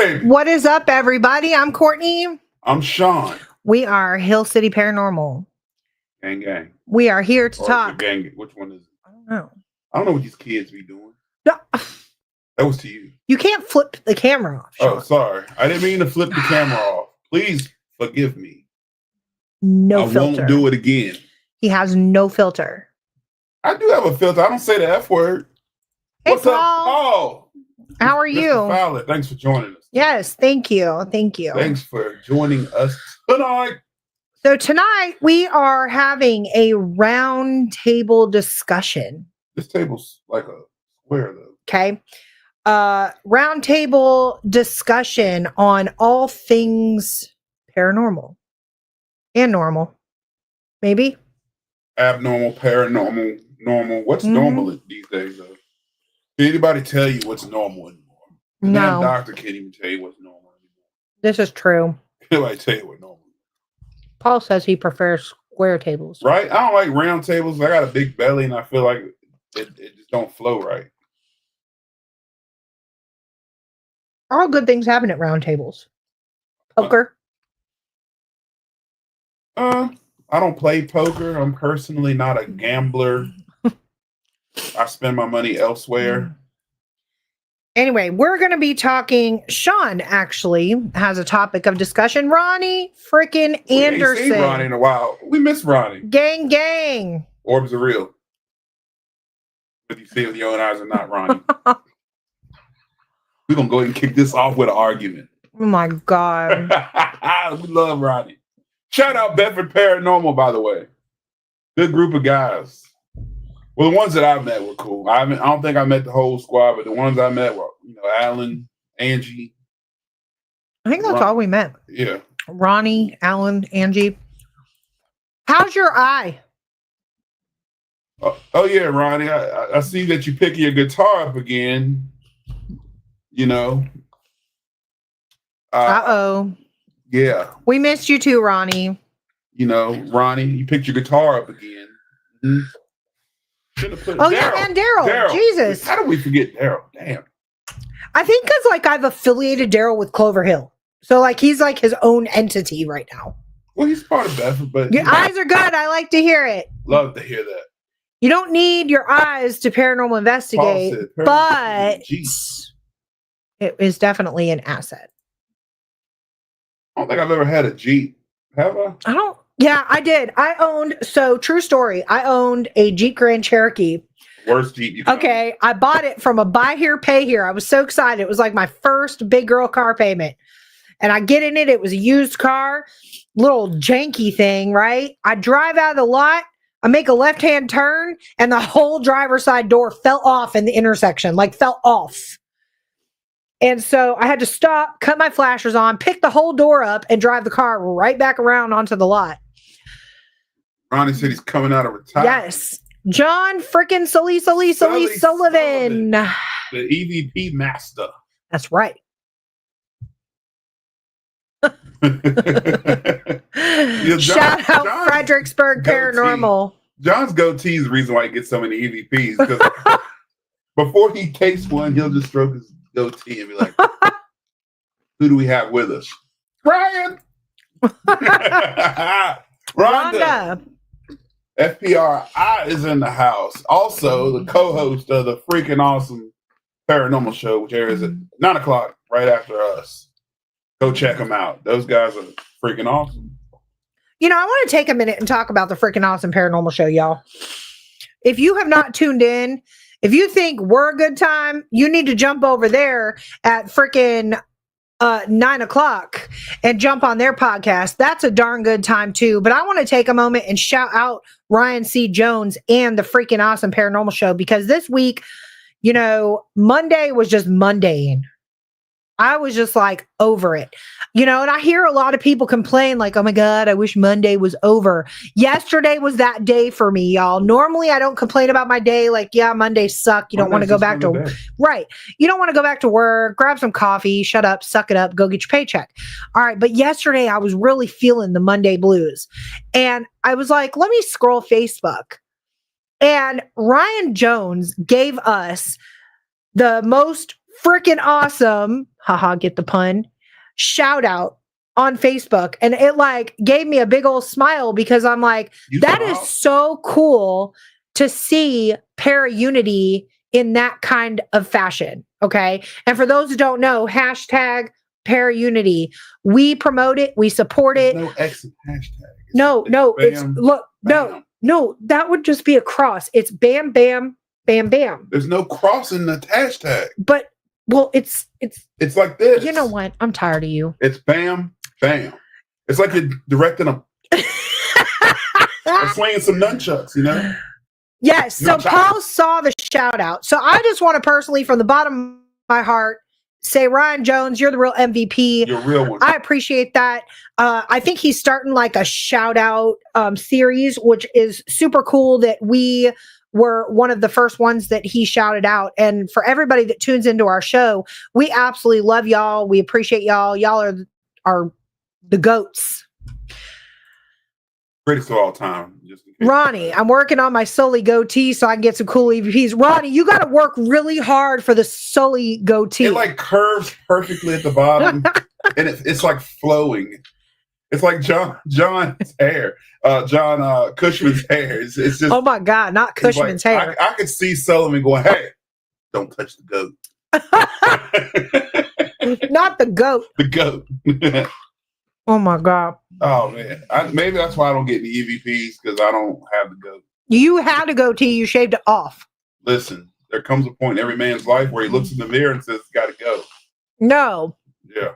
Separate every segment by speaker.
Speaker 1: baby.
Speaker 2: What is up, everybody? I'm Courtney.
Speaker 1: I'm Sean.
Speaker 2: We are Hill City Paranormal.
Speaker 1: Gang, gang.
Speaker 2: We are here to talk.
Speaker 1: Gang. Which one is it?
Speaker 2: I don't know.
Speaker 1: I don't know what these kids be doing.
Speaker 2: No.
Speaker 1: That was to you.
Speaker 2: You can't flip the camera off, Sean.
Speaker 1: Oh, sorry. I didn't mean to flip the camera off. Please forgive me.
Speaker 2: No filter.
Speaker 1: I won't do it again.
Speaker 2: He has no filter.
Speaker 1: I do have a filter. I don't say the F word.
Speaker 2: Hey,
Speaker 1: What's up, Paul?
Speaker 2: How are
Speaker 1: Mr.
Speaker 2: you?
Speaker 1: Fowler, thanks for joining us.
Speaker 2: Yes, thank you. Thank you.
Speaker 1: Thanks for joining us tonight.
Speaker 2: So tonight we are having a round table discussion.
Speaker 1: This table's like a square, though.
Speaker 2: Okay. Round table discussion on all things paranormal and normal. Maybe.
Speaker 1: Abnormal, paranormal, normal. What's normal these days, though? Can anybody tell you what's normal anymore?
Speaker 2: No.
Speaker 1: That doctor can't even tell you what's normal anymore.
Speaker 2: This is true.
Speaker 1: Nobody tell you what normal is.
Speaker 2: Paul says he prefers square tables.
Speaker 1: Right? I don't like round tables. I got a big belly and I feel like it just don't flow right.
Speaker 2: All good things happen at round tables. Poker.
Speaker 1: I don't play poker. I'm personally not a gambler. I spend my money elsewhere.
Speaker 2: Anyway, we're going to be talking. Sean actually has a topic of discussion. Ronnie freaking Anderson.
Speaker 1: We ain't seen Ronnie in a while. We miss Ronnie.
Speaker 2: Gang, gang.
Speaker 1: Orbs are real. But you see it with your own eyes are not Ronnie. We're going to go ahead and kick this off with an argument.
Speaker 2: Oh, my God.
Speaker 1: We love Ronnie. Shout out Bedford Paranormal, by the way. Good group of guys. Well, the ones that I met were cool. I don't think I met the whole squad, but the ones I met were, Alan, Angie.
Speaker 2: I think that's all we met.
Speaker 1: Yeah.
Speaker 2: Ronnie, Alan, Angie. How's your eye?
Speaker 1: Oh yeah, Ronnie. I see that you're picking your guitar up again.
Speaker 2: Uh-oh.
Speaker 1: Yeah.
Speaker 2: We missed you too, Ronnie.
Speaker 1: Ronnie, you picked your guitar up again. Mm-hmm.
Speaker 2: Yeah, man, Daryl. Jesus.
Speaker 1: How did we forget Daryl? Damn.
Speaker 2: I think because I've affiliated Daryl with Clover Hill. So he's his own entity right now.
Speaker 1: Well, he's part of Bedford, but
Speaker 2: your eyes are good. I like to hear it.
Speaker 1: Love to hear that.
Speaker 2: You don't need your eyes to paranormal investigate, but it is definitely an asset.
Speaker 1: I don't think I've ever had a Jeep. Have I?
Speaker 2: Yeah, I did. True story. I owned a Jeep Grand Cherokee.
Speaker 1: Worst Jeep you can own.
Speaker 2: I bought it from a buy here, pay here. I was so excited. It was like my first big girl car payment. And I get in it. It was a used car, little janky thing, right? I drive out of the lot. I make a left-hand turn and the whole driver's side door fell off in the intersection, fell off. And so I had to stop, cut my flashers on, pick the whole door up and drive the car right back around onto the lot.
Speaker 1: Ronnie said he's coming out of retirement.
Speaker 2: Yes. John frickin' Sully Sullivan.
Speaker 1: The EVP master.
Speaker 2: That's right. Shout out Fredericksburg Paranormal.
Speaker 1: John's goatee is the reason why he gets so many EVPs. Because before he takes one, he'll just stroke his goatee and be like, who do we have with us? Ryan! Rhonda. FPRI is in the house. Also, the co-host of the freaking awesome Paranormal Show, which airs at 9 o'clock right after us. Go check them out. Those guys are freaking awesome.
Speaker 2: I want to take a minute and talk about the freaking awesome Paranormal Show, y'all. If you have not tuned in, if you think we're a good time, you need to jump over there at freaking 9 o'clock and jump on their podcast. That's a darn good time too. But I want to take a moment and shout out Ryan C. Jones and the freaking awesome Paranormal Show, because this week, Monday was just mundane. I was just over it, and I hear a lot of people complain oh my God, I wish Monday was over. Yesterday was that day for me, y'all. Normally I don't complain about my day. Yeah, Mondays suck. You don't want to go back to right. You don't want to go back to work, grab some coffee, shut up, suck it up, go get your paycheck. All right. But yesterday I was really feeling the Monday blues, and I was let me scroll Facebook, and Ryan Jones gave us the most freaking awesome haha, get the pun, shout out on Facebook. And it like gave me a big old smile because I'm like, that is so cool to see para unity in that kind of fashion. Okay. And for those who don't know, hashtag para unity, we promote it, we support it.
Speaker 1: No exit hashtag.
Speaker 2: No, it's look,
Speaker 1: bam.
Speaker 2: no, that would just be a cross. It's bam, bam, bam, bam.
Speaker 1: There's no cross in the hashtag.
Speaker 2: But well, it's
Speaker 1: like this.
Speaker 2: You know what? I'm tired of you.
Speaker 1: It's bam, bam. It's like you're directing a or swinging some nunchucks, you know?
Speaker 2: Yes. So Paul saw the shout out. So I just want to personally, from the bottom of my heart, say, Ryan Jones, you're the real MVP.
Speaker 1: You're a real one.
Speaker 2: I appreciate that. I think he's starting like a shout out series, which is super cool that we were one of the first ones that he shouted out. And for everybody that tunes into our show, we absolutely love y'all. We appreciate y'all. Y'all are the GOATs.
Speaker 1: Greatest of all time.
Speaker 2: Ronnie, I'm working on my Sully goatee so I can get some cool EVPs. Ronnie, you got to work really hard for the Sully goatee.
Speaker 1: It like curves perfectly at the bottom, and it's like flowing. It's like John's hair, John Cushman's hair. It's just,
Speaker 2: oh my God, not Cushman's
Speaker 1: like,
Speaker 2: hair.
Speaker 1: I could see Sullivan going, "Hey, don't touch the goat."
Speaker 2: Not the goat.
Speaker 1: The goat.
Speaker 2: Oh my God.
Speaker 1: Oh man, maybe that's why I don't get any EVPs, because I don't have the goat.
Speaker 2: You had a goatee, you shaved it off.
Speaker 1: Listen, there comes a point in every man's life where he looks in the mirror and says, "Got to go."
Speaker 2: No.
Speaker 1: Yeah.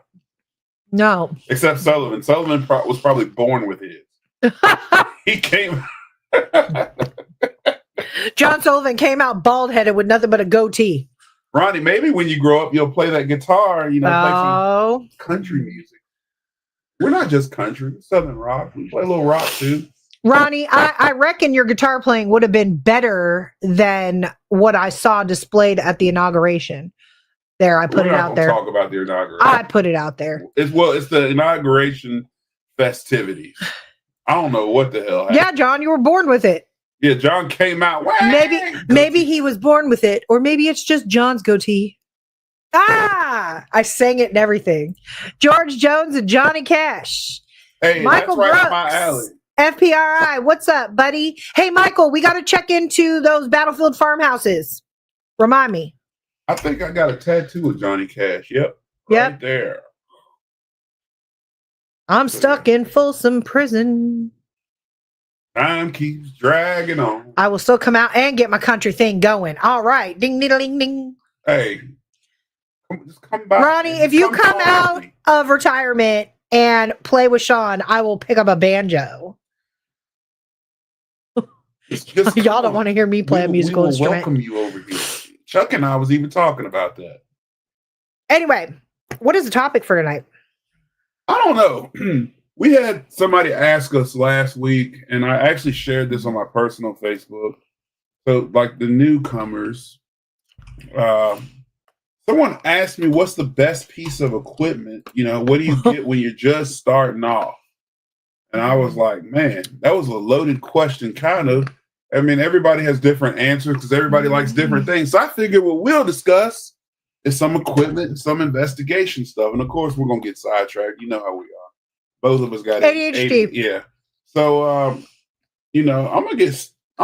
Speaker 2: No.
Speaker 1: Except Sullivan. Sullivan was probably born with his. He came.
Speaker 2: John Sullivan came out bald headed with nothing but a goatee.
Speaker 1: Ronnie, maybe when you grow up, you'll play that guitar. You know, play some country music. We're not just country, Southern rock. We play a little rock too.
Speaker 2: Ronnie, I reckon your guitar playing would have been better than what I saw displayed at the inauguration. There, I put it out there.
Speaker 1: Talk about the inauguration.
Speaker 2: I put it out there.
Speaker 1: It's the inauguration festivities. I don't know what the hell happened.
Speaker 2: Yeah, John, you were born with it.
Speaker 1: Yeah, John came out.
Speaker 2: Maybe he was born with it, or maybe it's just John's goatee. I sang it and everything. George Jones and Johnny Cash.
Speaker 1: Hey,
Speaker 2: Michael
Speaker 1: that's right
Speaker 2: Brooks,
Speaker 1: up my alley.
Speaker 2: FPRI, what's up, buddy? Hey, Michael, we got to check into those Battlefield farmhouses. Remind me.
Speaker 1: I think I got a tattoo of Johnny Cash. Yep. Right there.
Speaker 2: I'm stuck in Folsom Prison.
Speaker 1: Time keeps dragging on.
Speaker 2: I will still come out and get my country thing going. All right. Ding, ding, ding, ding.
Speaker 1: Hey. Just come back.
Speaker 2: Ronnie, if you come out of retirement and play with Sean, I will pick up a banjo. Y'all don't want to hear me play a musical instrument.
Speaker 1: Welcome you over here. Chuck and I was even talking about that.
Speaker 2: Anyway, what is the topic for tonight?
Speaker 1: I don't know. We had somebody ask us last week, and I actually shared this on my personal Facebook. So, like the newcomers, someone asked me, what's the best piece of equipment? You know, what do you get when you're just starting off? And I was like, man, that was a loaded question, kind of. I mean, everybody has different answers because everybody likes different things. So I figured what we'll discuss is some equipment and some investigation stuff. And of course, we're going to get sidetracked. You know how we are. Both of us got
Speaker 2: ADHD.
Speaker 1: Yeah. So, you know, I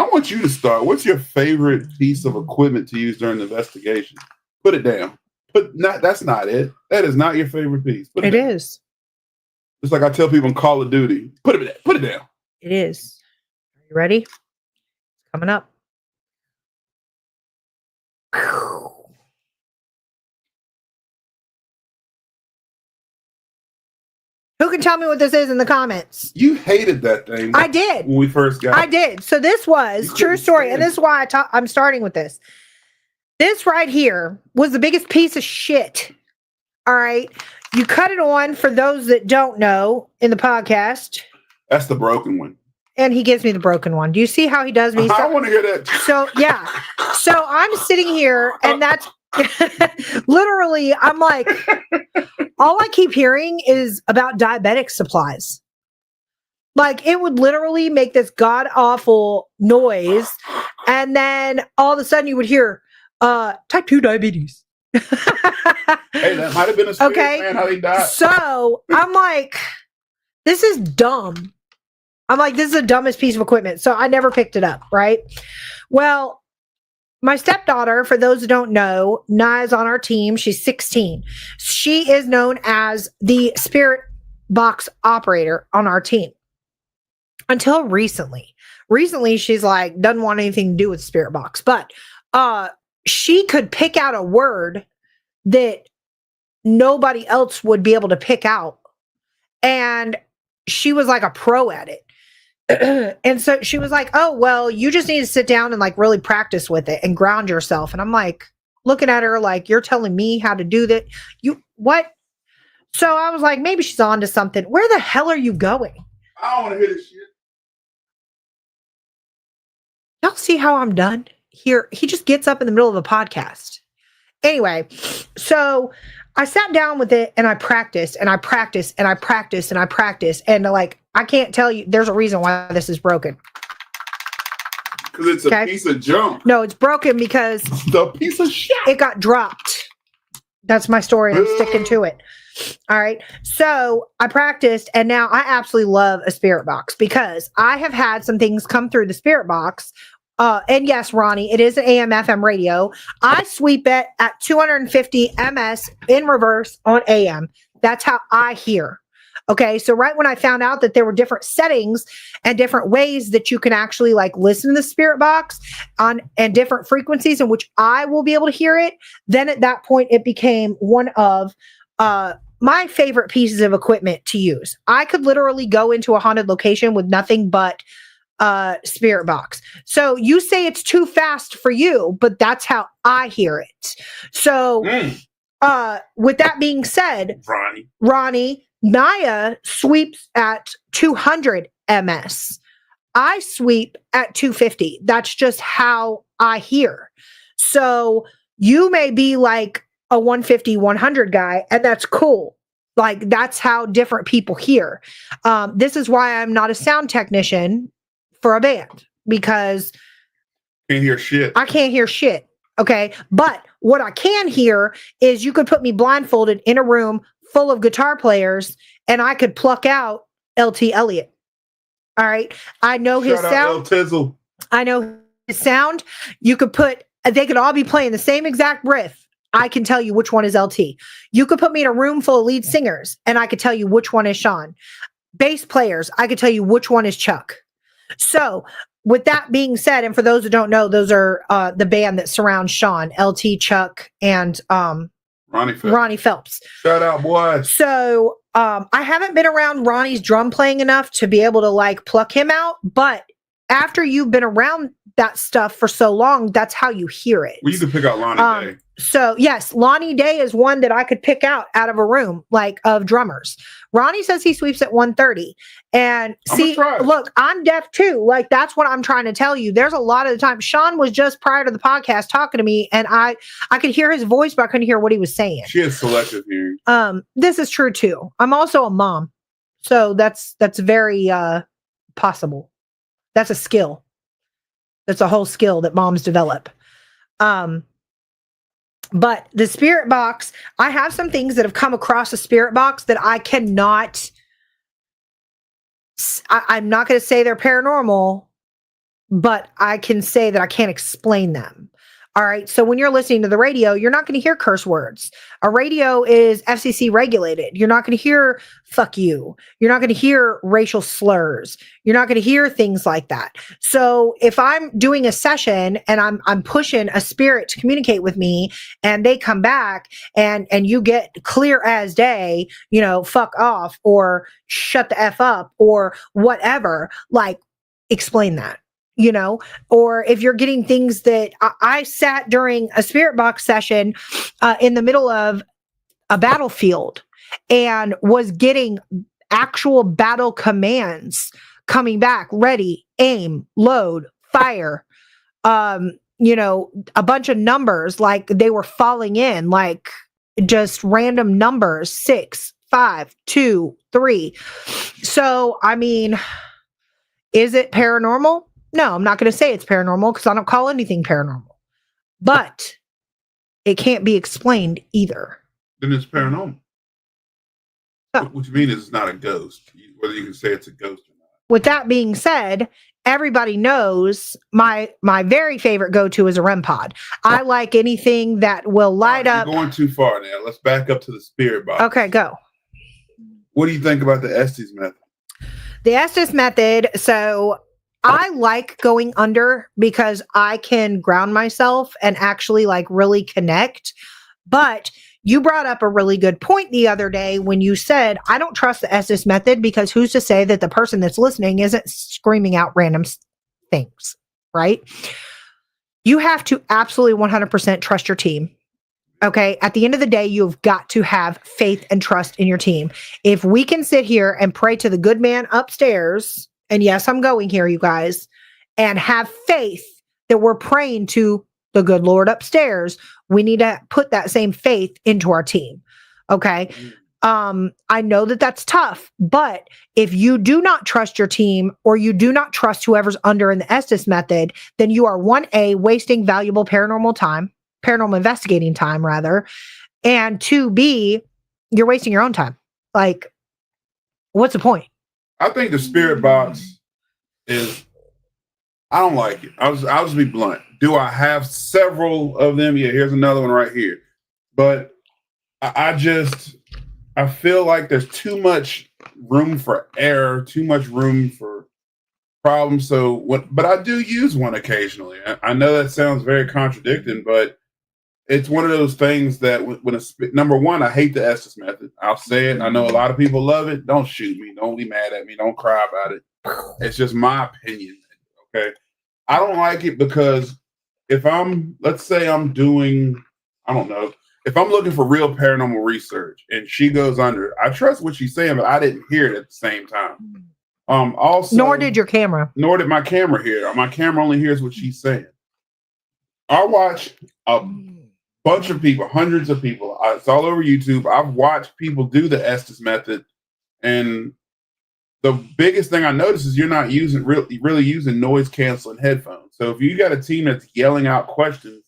Speaker 1: want you to start. What's your favorite piece of equipment to use during the investigation? Put it down. That's not it. That is not your favorite piece.
Speaker 2: It down. Is.
Speaker 1: It's like I tell people in Call of Duty, put it down.
Speaker 2: It is. Are you ready? Coming up. Who can tell me what this is in the comments?
Speaker 1: You hated that thing.
Speaker 2: I did.
Speaker 1: When we first got it.
Speaker 2: I did. So this was true story. And this is why I'm starting with this. This right here was the biggest piece of shit. All right. You cut it on, for those that don't know, in the podcast.
Speaker 1: That's the broken one.
Speaker 2: And he gives me the broken one. Do you see how he does me?
Speaker 1: I want to hear that.
Speaker 2: So, yeah. So I'm sitting here, and that's literally, I'm like, all I keep hearing is about diabetic supplies. Like, it would literally make this god-awful noise, and then all of a sudden you would hear, type 2 diabetes.
Speaker 1: Hey, that might have been a spirit,
Speaker 2: Okay.
Speaker 1: man, how they died.
Speaker 2: So I'm like, this is dumb. I'm like, this is the dumbest piece of equipment. So I never picked it up, right? Well, my stepdaughter, for those who don't know, Naya's on our team. She's 16. She is known as the spirit box operator on our team until recently. Recently, she's like, doesn't want anything to do with spirit box, but she could pick out a word that nobody else would be able to pick out. And she was like a pro at it. And so she was like, oh, well, you just need to sit down and like really practice with it and ground yourself. And I'm like, looking at her like, you're telling me how to do that? You what? So I was like, maybe she's on to something. Where the hell are you going?
Speaker 1: I don't want to hear this shit.
Speaker 2: Y'all see how I'm done? Here, he just gets up in the middle of a podcast. Anyway, so I sat down with it and I practiced and I practiced and I practiced and I practiced. And like, I can't tell you, there's a reason why this is broken.
Speaker 1: Because it's a piece of junk.
Speaker 2: No, it's broken because
Speaker 1: it's a piece of shit.
Speaker 2: It got dropped. That's my story. I'm sticking to it. All right. So I practiced and now I absolutely love a spirit box because I have had some things come through the spirit box. And yes, Ronnie, it is an AM FM radio. I sweep it at 250 ms in reverse on AM. That's how I hear. Okay. So right when I found out that there were different settings and different ways that you can actually like listen to the spirit box on and different frequencies in which I will be able to hear it, then at that point it became one of my favorite pieces of equipment to use. I could literally go into a haunted location with nothing but spirit box. So you say it's too fast for you, but that's how I hear it. So with that being said, Ronnie, Naya sweeps at 200 ms. I sweep at 250. That's just how I hear. So you may be like a 150, 100 guy, and that's cool. Like that's how different people hear. This is why I'm not a sound technician for a band because
Speaker 1: can't hear shit.
Speaker 2: I can't hear shit. Okay. But what I can hear is you could put me blindfolded in a room full of guitar players and I could pluck out LT Elliott. All right. I know his sound. I know his sound. You could they could all be playing the same exact riff. I can tell you which one is LT. You could put me in a room full of lead singers and I could tell you which one is Sean. Bass players, I could tell you which one is Chuck. So with that being said, and for those who don't know, those are the band that surrounds Sean, LT, Chuck, and Ronnie Phelps.
Speaker 1: Shout out, boy.
Speaker 2: So I haven't been around Ronnie's drum playing enough to be able to like pluck him out, but after you've been around that stuff for so long, that's how you hear it.
Speaker 1: We used to pick out Lonnie Day.
Speaker 2: So yes, Lonnie Day is one that I could pick out of a room like of drummers. Ronnie says he sweeps at 130. And see, look, I'm deaf too. Like that's what I'm trying to tell you. There's a lot of the time. Sean was just prior to the podcast talking to me and I could hear his voice, but I couldn't hear what he was saying.
Speaker 1: She has selective hearing.
Speaker 2: This is true too. I'm also a mom. So that's very possible. That's a skill. That's a whole skill that moms develop. But the spirit box, I have some things that have come across the spirit box that I cannot, I'm not going to say they're paranormal, but I can say that I can't explain them. All right. So when you're listening to the radio, you're not going to hear curse words. A radio is FCC regulated. You're not going to hear fuck you. You're not going to hear racial slurs. You're not going to hear things like that. So if I'm doing a session and I'm pushing a spirit to communicate with me and they come back and you get clear as day, fuck off or shut the F up or whatever, like explain that. Or if you're getting things that I sat during a spirit box session in the middle of a battlefield and was getting actual battle commands coming back, ready, aim, load, fire, a bunch of numbers, like they were falling in, like just random numbers, 6, 5, 2, 3. So, I mean, is it paranormal? No, I'm not going to say it's paranormal because I don't call anything paranormal. But it can't be explained either.
Speaker 1: Then it's paranormal.
Speaker 2: Oh.
Speaker 1: What you mean is it's not a ghost, whether you can say it's a ghost or not.
Speaker 2: With that being said, everybody knows my very favorite go-to is a REM pod. I like anything that will light up.
Speaker 1: You're going too far now. Let's back up to the spirit box.
Speaker 2: Okay, go.
Speaker 1: What do you think about the Estes method?
Speaker 2: The Estes method. So I like going under because I can ground myself and actually like really connect. But you brought up a really good point the other day when you said, I don't trust the Estes method because who's to say that the person that's listening isn't screaming out random things, right? You have to absolutely 100% trust your team. Okay. At the end of the day, you've got to have faith and trust in your team. If we can sit here and pray to the good man upstairs, and yes, I'm going here, you guys, and have faith that we're praying to the good Lord upstairs, we need to put that same faith into our team. Okay. I know that that's tough, but if you do not trust your team or you do not trust whoever's under in the Estes method, then you are 1A, wasting valuable paranormal investigating time rather. And 2B, you're wasting your own time. Like, what's the point?
Speaker 1: I think the spirit box is, I don't like it. I'll just be blunt. Do I have several of them? Yeah, here's another one right here. But I feel like there's too much room for error, too much room for problems. But I do use one occasionally. I know that sounds very contradicting, but it's one of those things that number one, I hate the Estes method. I'll say it. I know a lot of people love it. Don't shoot me. Don't be mad at me. Don't cry about it. It's just my opinion. Okay. I don't like it because let's say I'm doing, I don't know, if I'm looking for real paranormal research and she goes under, I trust what she's saying, but I didn't hear it at the same time. Also,
Speaker 2: nor did your camera.
Speaker 1: Nor did my camera hear it. My camera only hears what she's saying. I watch a bunch of people, hundreds of people. It's all over YouTube. I've watched people do the Estes method, and the biggest thing I notice is you're not really using noise canceling headphones. So if you got a team that's yelling out questions,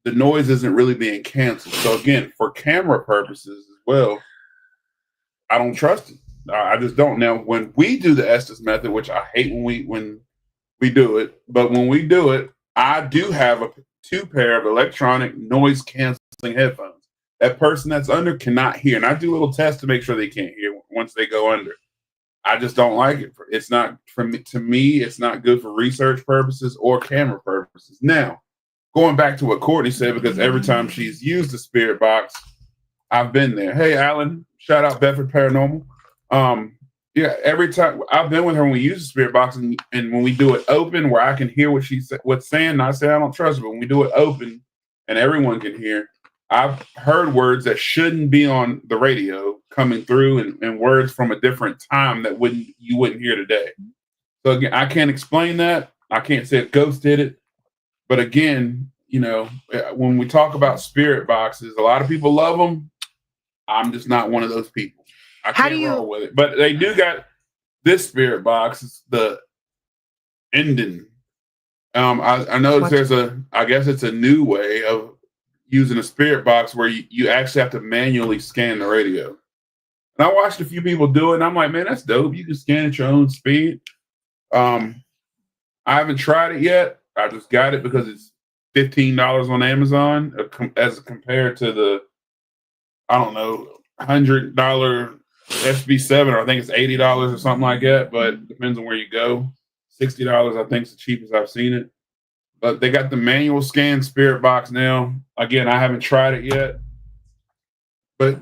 Speaker 1: the noise isn't really being canceled. So again, for camera purposes as well, I don't trust it. I just don't. Now, when we do the Estes method, which I hate when we do it, but when we do it, I do have two pair of electronic noise canceling headphones. That person that's under cannot hear, and I do a little test to make sure they can't hear once they go under. I just don't like it. It's not for me. To me, it's not good for research purposes or camera purposes. Now, going back to what Courtney said, because every time she's used the spirit box, I've been there. Hey, Alan, shout out Bedford Paranormal. Yeah, every time I've been with her when we use the spirit box, and when we do it open, where I can hear what's saying, and I say I don't trust it, but when we do it open and everyone can hear, I've heard words that shouldn't be on the radio coming through, and words from a different time that you wouldn't hear today. So again, I can't explain that. I can't say a ghost did it. But again, when we talk about spirit boxes, a lot of people love them. I'm just not one of those people. I can't roll with it. But they do got this spirit box. It's the ending. I noticed I guess it's a new way of using a spirit box where you actually have to manually scan the radio. And I watched a few people do it, and I'm like, man, that's dope. You can scan at your own speed. I haven't tried it yet. I just got it because it's $15 on Amazon as compared to the, I don't know, $100 SB7, or I think it's $80 or something like that, but it depends on where you go. $60, I think, is the cheapest I've seen it. But they got the manual scan spirit box now. Again, I haven't tried it yet, but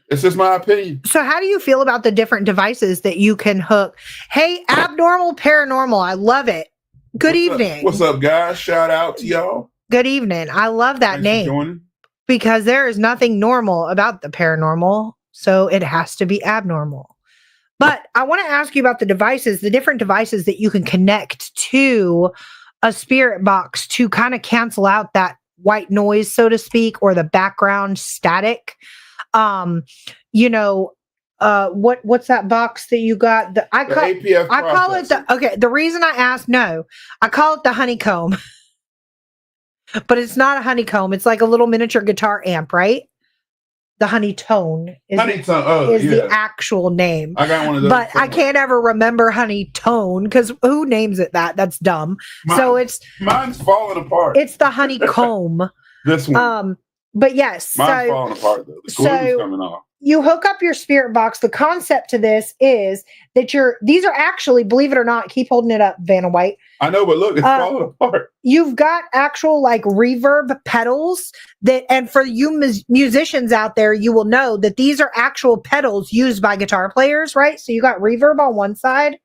Speaker 1: it's just my opinion.
Speaker 2: So how do you feel about the different devices that you can hook? Hey, Abnormal Paranormal, I love it. Good evening.
Speaker 1: What's up, guys? Shout out to y'all.
Speaker 2: Good evening. I love that name because there is nothing normal about the paranormal, so it has to be abnormal. But I want to ask you about the devices, the different devices that you can connect to a spirit box to kind of cancel out that white noise, so to speak, or the background static. What's that box that you got? I call it the reason I asked, I call it the honeycomb but it's not a honeycomb. It's like a little miniature guitar amp, right? The honeytone is the actual name.
Speaker 1: I got one of those.
Speaker 2: But somewhere. I can't ever remember honeytone because who names it that? That's dumb.
Speaker 1: Mine's falling apart.
Speaker 2: It's the honeycomb.
Speaker 1: This one.
Speaker 2: But yes.
Speaker 1: Mine's falling apart though. The glue's coming off.
Speaker 2: You hook up your spirit box. The concept to this is that these are actually, believe it or not, keep holding it up, Vanna White.
Speaker 1: I know, but look, it's falling apart.
Speaker 2: You've got actual like reverb pedals and for you musicians out there, you will know that these are actual pedals used by guitar players, right? So you got reverb on one side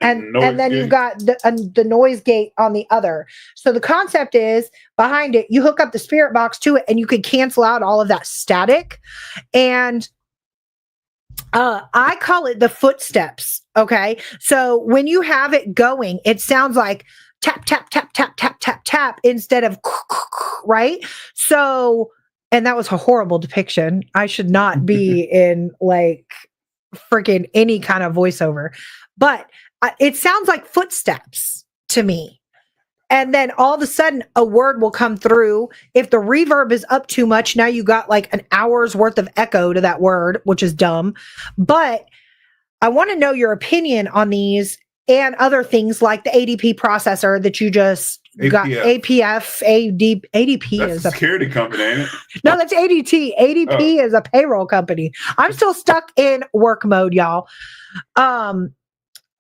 Speaker 2: and then you've got the noise gate on the other. So the concept is behind it, you hook up the spirit box to it and you can cancel out all of that static. And I call it the footsteps. Okay. So when you have it going, it sounds like tap, tap, tap, tap, tap, tap, tap instead of right. So, and that was a horrible depiction. I should not be in like freaking any kind of voiceover, but it sounds like footsteps to me. And then all of a sudden a word will come through. If the reverb is up too much, now you got like an hour's worth of echo to that word, which is dumb. But I want to know your opinion on these and other things like the ADP processor that you just got. ADP
Speaker 1: that's
Speaker 2: is
Speaker 1: a security company, ain't it?
Speaker 2: No, that's ADT. ADP is a payroll company. I'm still stuck in work mode, y'all.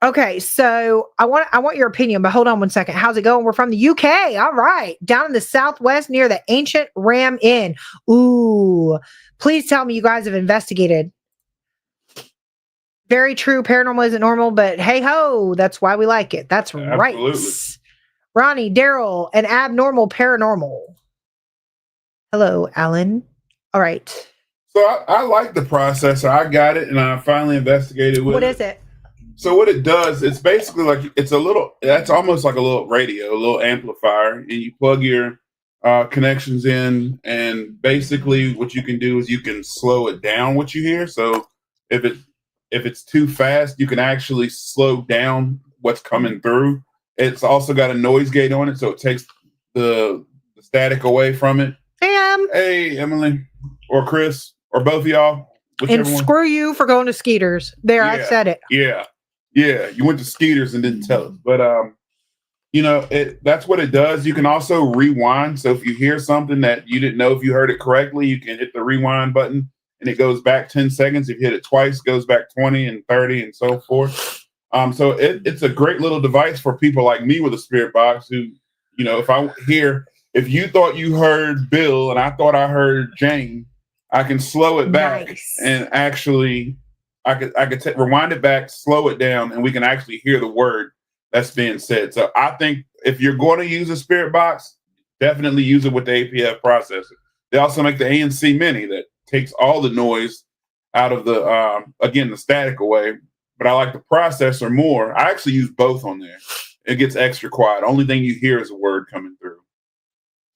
Speaker 2: Okay, so I want your opinion, but hold on one second. How's it going? We're from the UK. All right. Down in the Southwest near the ancient Ram Inn. Ooh. Please tell me you guys have investigated. Very true. Paranormal isn't normal, but hey ho, that's why we like it. That's right. Ronnie, Daryl, an abnormal paranormal. Hello, Alan. All right.
Speaker 1: So I like the processor. I got it and I finally investigated with it.
Speaker 2: What is it?
Speaker 1: So what it does, it's basically like that's almost like a little radio, a little amplifier, and you plug your connections in, and basically what you can do is you can slow it down what you hear. So if it's too fast, you can actually slow down what's coming through. It's also got a noise gate on it, so it takes the static away from it. Hey, Emily, or Chris, or both of y'all.
Speaker 2: And screw you for going to Skeeters. There, yeah, I said it.
Speaker 1: Yeah, you went to Skeeters and didn't tell us. But, that's what it does. You can also rewind. So if you hear something that you didn't know if you heard it correctly, you can hit the rewind button and it goes back 10 seconds. If you hit it twice, it goes back 20 and 30 and so forth. So it's a great little device for people like me with a spirit box who, if you thought you heard Bill and I thought I heard Jane, I can slow it back and actually I could rewind it back, slow it down, and we can actually hear the word that's being said. So I think if you're going to use a spirit box, definitely use it with the APF processor. They also make the ANC Mini that takes all the noise out of the static away. But I like the processor more. I actually use both on there. It gets extra quiet. Only thing you hear is a word coming through.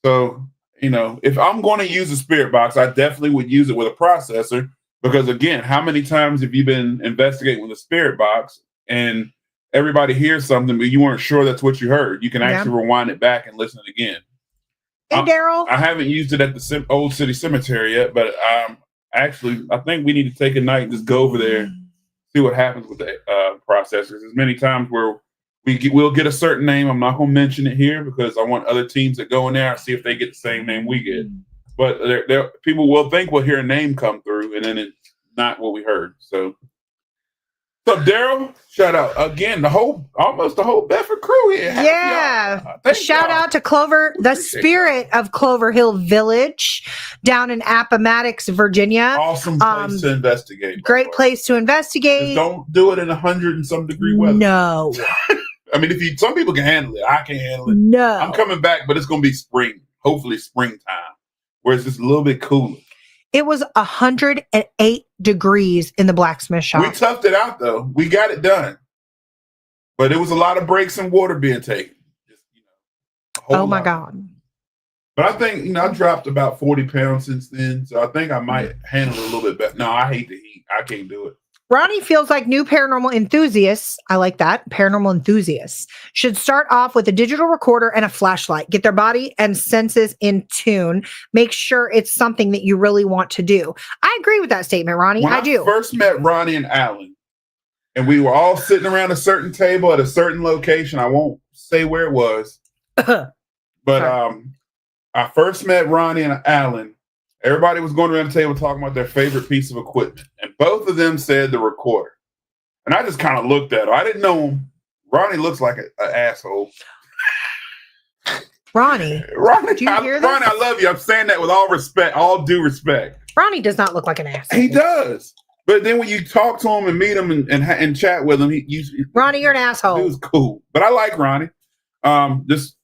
Speaker 1: So, if I'm going to use a spirit box, I definitely would use it with a processor. Because again, how many times have you been investigating with a spirit box and everybody hears something, but you weren't sure that's what you heard? You can actually rewind it back and listen again.
Speaker 2: Hey, Daryl.
Speaker 1: I haven't used it at the Old City Cemetery yet, but I think we need to take a night and just go over there, see what happens with the processors. There's many times where we'll get a certain name. I'm not going to mention it here because I want other teams that go in there and see if they get the same name we get. But people will think we'll hear a name come through, and then it's not what we heard. So, what's up, Daryl? Shout out again, almost the whole Bedford crew here.
Speaker 2: Yeah, shout out to Clover, the spirit of Clover Hill Village, down in Appomattox, Virginia.
Speaker 1: Awesome place to investigate.
Speaker 2: Great place to investigate.
Speaker 1: Just don't do it in 100 and some degree weather.
Speaker 2: No.
Speaker 1: I mean, some people can handle it. I can't handle it.
Speaker 2: No.
Speaker 1: I'm coming back, but it's going to be spring. Hopefully, springtime. Where it's just a little bit cooler.
Speaker 2: It was 108 degrees in the blacksmith shop. We
Speaker 1: toughed it out, though. We got it done. But it was a lot of breaks and water being taken.
Speaker 2: Oh, my God.
Speaker 1: But I think, I dropped about 40 pounds since then. So I think I might handle it a little bit better. No, I hate the heat. I can't do it.
Speaker 2: Ronnie feels like new paranormal enthusiasts, I like that, paranormal enthusiasts, should start off with a digital recorder and a flashlight. Get their body and senses in tune. Make sure it's something that you really want to do. I agree with that statement, Ronnie.
Speaker 1: When
Speaker 2: I do.
Speaker 1: First met Ronnie and Alan, and we were all sitting around a certain table at a certain location. I won't say where it was. But I first met Ronnie and Alan. Everybody was going around the table talking about their favorite piece of equipment. And both of them said the recorder. And I just kind of looked at her. I didn't know him. Ronnie looks like an asshole.
Speaker 2: Ronnie, do you hear this?
Speaker 1: Ronnie, I love you. I'm saying that with all respect, all due respect.
Speaker 2: Ronnie does not look like an asshole.
Speaker 1: He does. But then when you talk to him and meet him and chat with him,
Speaker 2: Ronnie, you're an asshole.
Speaker 1: He was cool. But I like Ronnie. Just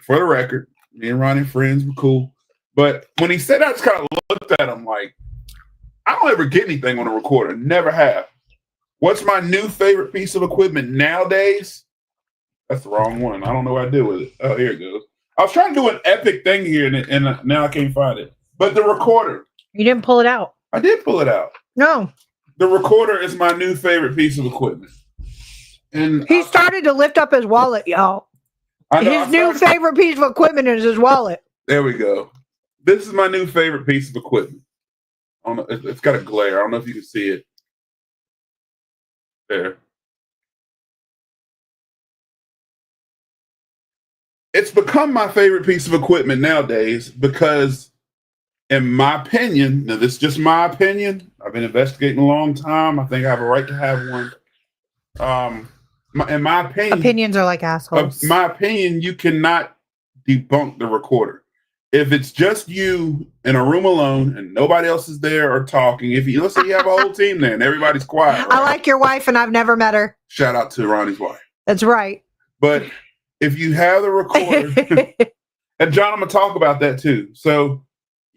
Speaker 1: for the record, me and Ronnie friends were cool. But when he said that, I just kind of looked at him like, I don't ever get anything on a recorder. Never have. What's my new favorite piece of equipment nowadays? That's the wrong one. I don't know what I do with it. Oh, here it goes. I was trying to do an epic thing here, and now I can't find it. But the recorder.
Speaker 2: You didn't pull it out.
Speaker 1: I did pull it out.
Speaker 2: No.
Speaker 1: The recorder is my new favorite piece of equipment. And
Speaker 2: he started to lift up his wallet, y'all. His new favorite piece of equipment is his wallet.
Speaker 1: There we go. This is my new favorite piece of equipment. I don't know, it's got a glare. I don't know if you can see it. There. It's become my favorite piece of equipment nowadays because, in my opinion, now this is just my opinion. I've been investigating a long time. I think I have a right to have one. In my opinion,
Speaker 2: opinions are like assholes.
Speaker 1: My opinion, you cannot debunk the recorder. If it's just you in a room alone and nobody else is there or talking, let's say you have a whole team there and everybody's quiet. Right?
Speaker 2: I like your wife and I've never met her.
Speaker 1: Shout out to Ronnie's wife.
Speaker 2: That's right.
Speaker 1: But if you have the recorder, and John, I'm going to talk about that too. So,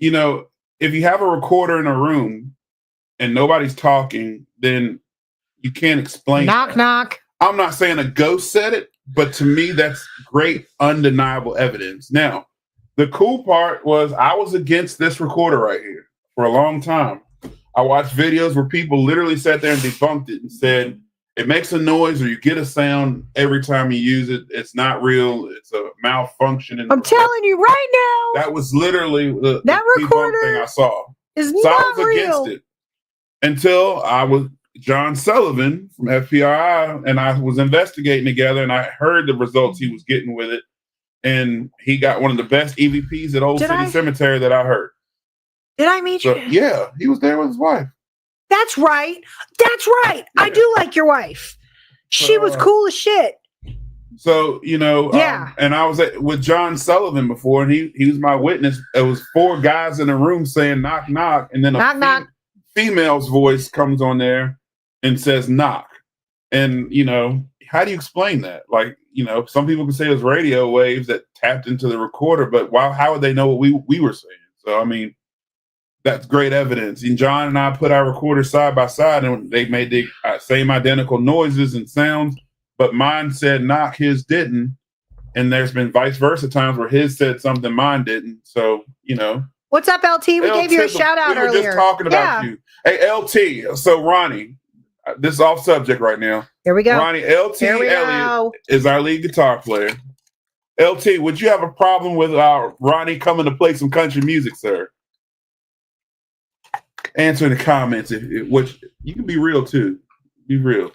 Speaker 1: if you have a recorder in a room and nobody's talking, then you can't explain.
Speaker 2: Knock, knock.
Speaker 1: I'm not saying a ghost said it, but to me, that's great, undeniable evidence. Now, the cool part was I was against this recorder right here for a long time. I watched videos where people literally sat there and debunked it and said, it makes a noise or you get a sound every time you use it. It's not real. It's a malfunction.
Speaker 2: I'm telling you right now.
Speaker 1: That was literally the
Speaker 2: recorder
Speaker 1: thing I saw.
Speaker 2: Is
Speaker 1: so
Speaker 2: not
Speaker 1: I was
Speaker 2: real.
Speaker 1: against it until I was John Sullivan from FPRI and I was investigating together and I heard the results he was getting with it. And he got one of the best EVPs at Old City Cemetery that I heard.
Speaker 2: Did I meet you?
Speaker 1: Yeah, he was there with his wife.
Speaker 2: That's right. That's right. Yeah. I do like your wife. She was cool as shit.
Speaker 1: So,
Speaker 2: yeah.
Speaker 1: And I was with John Sullivan before, and he was my witness. It was 4 guys in a room saying knock, knock. And then
Speaker 2: knock, knock.
Speaker 1: Female's voice comes on there and says knock. And, how do you explain that? Like, some people can say it was radio waves that tapped into the recorder, but how would they know what we were saying? So, I mean, that's great evidence. And John and I put our recorders side by side, and they made the same identical noises and sounds, but mine said knock, his didn't. And there's been vice versa times where his said something, mine didn't. So,
Speaker 2: What's up, LT? We gave you a shout out earlier.
Speaker 1: We were just talking about you. Hey, LT. So, Ronnie, this is off subject right now.
Speaker 2: Here we go.
Speaker 1: Ronnie, LT Elliott is our lead guitar player. LT, would you have a problem with Ronnie coming to play some country music, sir? Answer in the comments, which you can be real too. Be real.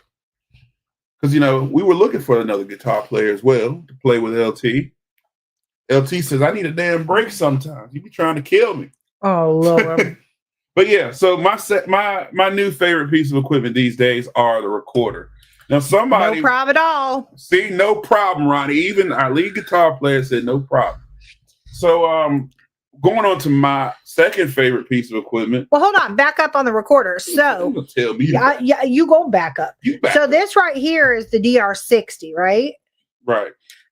Speaker 1: Because, we were looking for another guitar player as well to play with LT. LT says, I need a damn break sometimes. You be trying to kill me.
Speaker 2: Oh, Lord.
Speaker 1: But yeah, so my new favorite piece of equipment these days are the recorder. Now somebody
Speaker 2: no problem at all.
Speaker 1: See, no problem, Ronnie. Even our lead guitar player said no problem. So going on to my second favorite piece of equipment.
Speaker 2: Well, hold on, back up on the recorder. So
Speaker 1: tell me.
Speaker 2: Yeah, you go back up. This right here is the DR60, right?
Speaker 1: Right.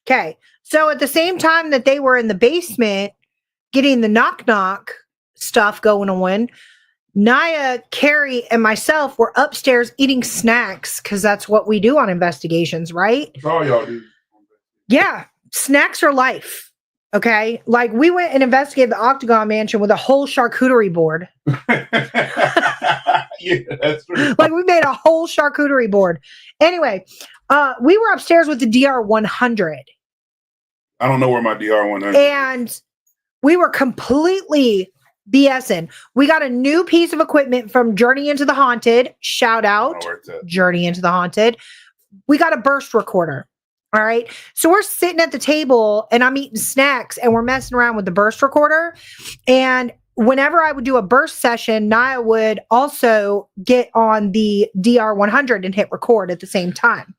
Speaker 2: Okay. So at the same time that they were in the basement getting the knock knock stuff going on, Naya, Carrie, and myself were upstairs eating snacks because that's what we do on investigations, right?
Speaker 1: That's all y'all do.
Speaker 2: Yeah. Snacks are life. Okay. Like we went and investigated the Octagon Mansion with a whole charcuterie board.
Speaker 1: Yeah, that's true.
Speaker 2: Like we made a whole charcuterie board. Anyway, we were upstairs with the DR100.
Speaker 1: I don't know where my DR100
Speaker 2: and we were completely BSing. We got a new piece of equipment from Journey into the Haunted. Shout out Journey into the Haunted. We got a burst recorder. All right. So we're sitting at the table and I'm eating snacks and we're messing around with the burst recorder. And whenever I would do a burst session, Nia would also get on the DR100 and hit record at the same time.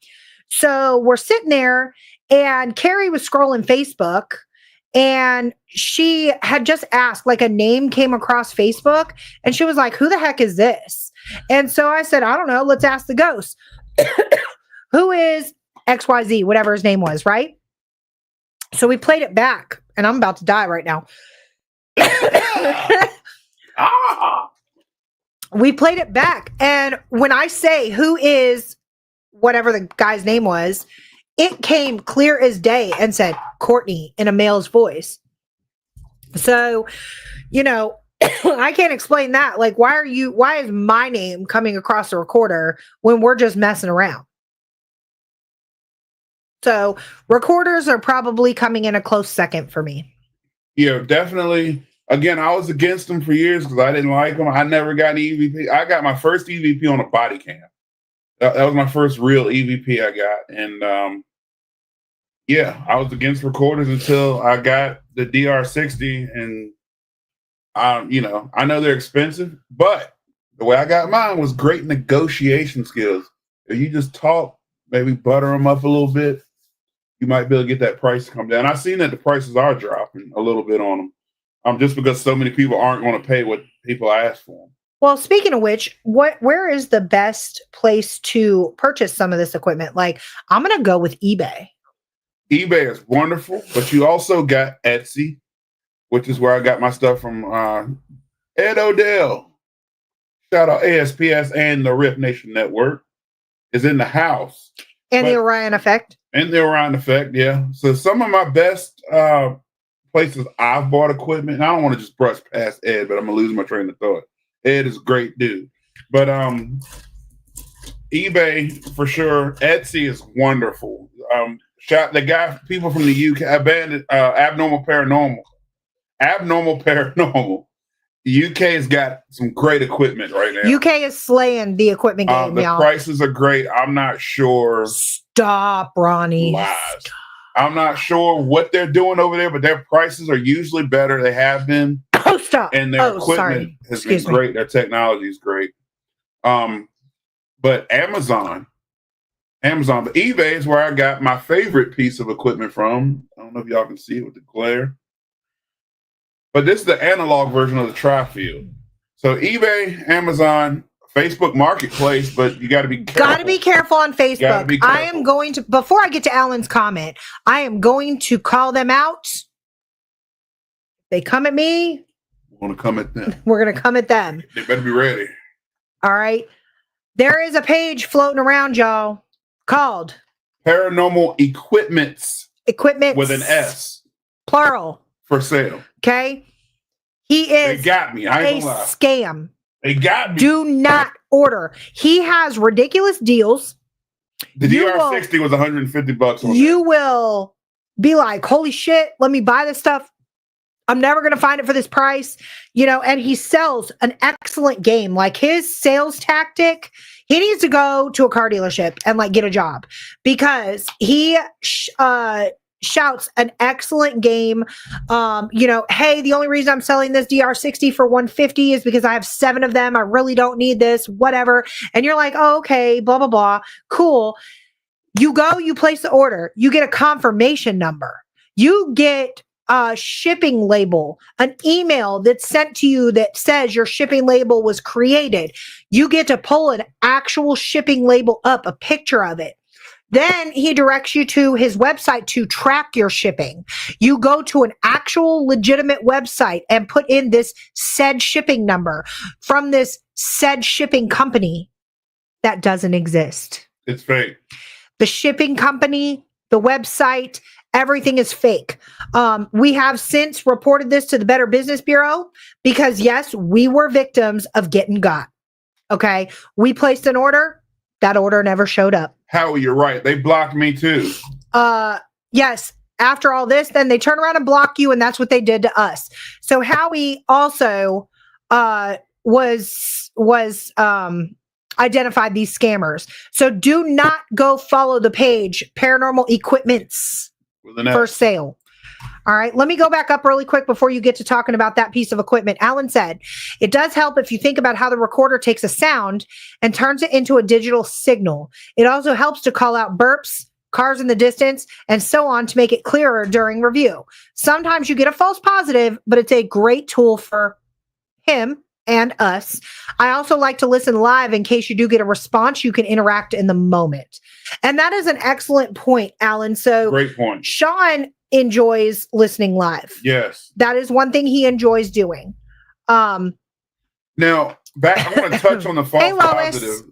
Speaker 2: So we're sitting there and Carrie was scrolling Facebook and she had just asked, like a name came across Facebook and she was like, who the heck is this? And so I said, I don't know. Let's ask the ghost. Who is XYZ, whatever his name was, right? So we played it back and I'm about to die right now. We played it back. And when I say who is whatever the guy's name was, it came clear as day and said Courtney in a male's voice. So, you know, I can't explain that. Like, why is my name coming across the recorder when we're just messing around? So recorders are probably coming in a close second for me.
Speaker 1: Yeah, definitely. Again, I was against them for years because I didn't like them. I never got an EVP. I got my first EVP on a body cam. That was my first real EVP I got. And yeah, I was against recorders until I got the DR60. And, I know they're expensive, but the way I got mine was great negotiation skills. If you just talk, maybe butter them up a little bit, you might be able to get that price to come down. I've seen that the prices are dropping a little bit on them, just because so many people aren't going to pay what people ask for them.
Speaker 2: Well, speaking of which, where is the best place to purchase some of this equipment? Like, I'm going to go with eBay.
Speaker 1: eBay is wonderful, but you also got Etsy, which is where I got my stuff from. Ed Odell, shout out ASPS and the Riff Nation Network, is in the house.
Speaker 2: And the Orion Effect.
Speaker 1: And the Orion Effect, yeah. So some of my best places I've bought equipment, and I don't want to just brush past Ed, but I'm going to lose my train of thought. Ed is a great dude. But eBay, for sure. Etsy is wonderful. People from the UK, Abnormal Paranormal. Abnormal Paranormal. The UK has got some great equipment right now.
Speaker 2: UK is slaying the equipment game,
Speaker 1: the
Speaker 2: y'all.
Speaker 1: prices are great. I'm not sure.
Speaker 2: Stop, Ronnie.
Speaker 1: Lies.
Speaker 2: Stop.
Speaker 1: I'm not sure what they're doing over there, but their prices are usually better. They have been.
Speaker 2: Oh, stop.
Speaker 1: And their equipment has been great. Their technology is great. But Amazon, but eBay is where I got my favorite piece of equipment from. I don't know if y'all can see it with the glare. But this is the analog version of the tri-field. So eBay, Amazon, Facebook Marketplace, but you got to be careful.
Speaker 2: Got to be careful on Facebook. I am going to, before I get to Alan's comment, I am going to call them out. They come at me.
Speaker 1: We're going to come at them.
Speaker 2: We're going to come at them.
Speaker 1: They better be ready.
Speaker 2: All right. There is a page floating around, y'all, called
Speaker 1: Paranormal Equipments.
Speaker 2: Equipments.
Speaker 1: With an S.
Speaker 2: Plural.
Speaker 1: For sale.
Speaker 2: Okay. He is
Speaker 1: they got me. I ain't gonna lie.
Speaker 2: Scam.
Speaker 1: They got me.
Speaker 2: Do not order. He has ridiculous deals.
Speaker 1: The DR60 was $150.
Speaker 2: You will be like, holy shit, let me buy this stuff. I'm never going to find it for this price, and he sells an excellent game. Like his sales tactic, he needs to go to a car dealership and get a job because he shouts an excellent game. Hey, the only reason I'm selling this DR60 for $150 is because I have 7 of them. I really don't need this, whatever. And you're like, oh, okay, blah, blah, blah. Cool. You go, you place the order, you get a confirmation number. You get a shipping label, an email that's sent to you that says your shipping label was created. You get to pull an actual shipping label up, a picture of it. Then he directs you to his website to track your shipping. You go to an actual legitimate website and put in this said shipping number from this said shipping company that doesn't exist.
Speaker 1: It's fake.
Speaker 2: The shipping company, the website, everything is fake. We have since reported this to the Better Business Bureau because, yes, we were victims of getting got. Okay. We placed an order. That order never showed up.
Speaker 1: Howie, you're right. They blocked me too.
Speaker 2: Yes. After all this, then they turn around and block you, and that's what they did to us. So Howie also was identified these scammers. So do not go follow the page Paranormal Equipments for sale. All right, let me go back up really quick before you get to talking about that piece of equipment. Alan said, it does help if you think about how the recorder takes a sound and turns it into a digital signal. It also helps to call out burps, cars in the distance, and so on to make it clearer during review. Sometimes you get a false positive, but it's a great tool for him and us. I also like to listen live in case you do get a response. You can interact in the moment. And that is an excellent point, Alan. So
Speaker 1: great point.
Speaker 2: Sean enjoys listening live.
Speaker 1: Yes.
Speaker 2: That is one thing he enjoys doing.
Speaker 1: Now, back, I want to touch on the false positive.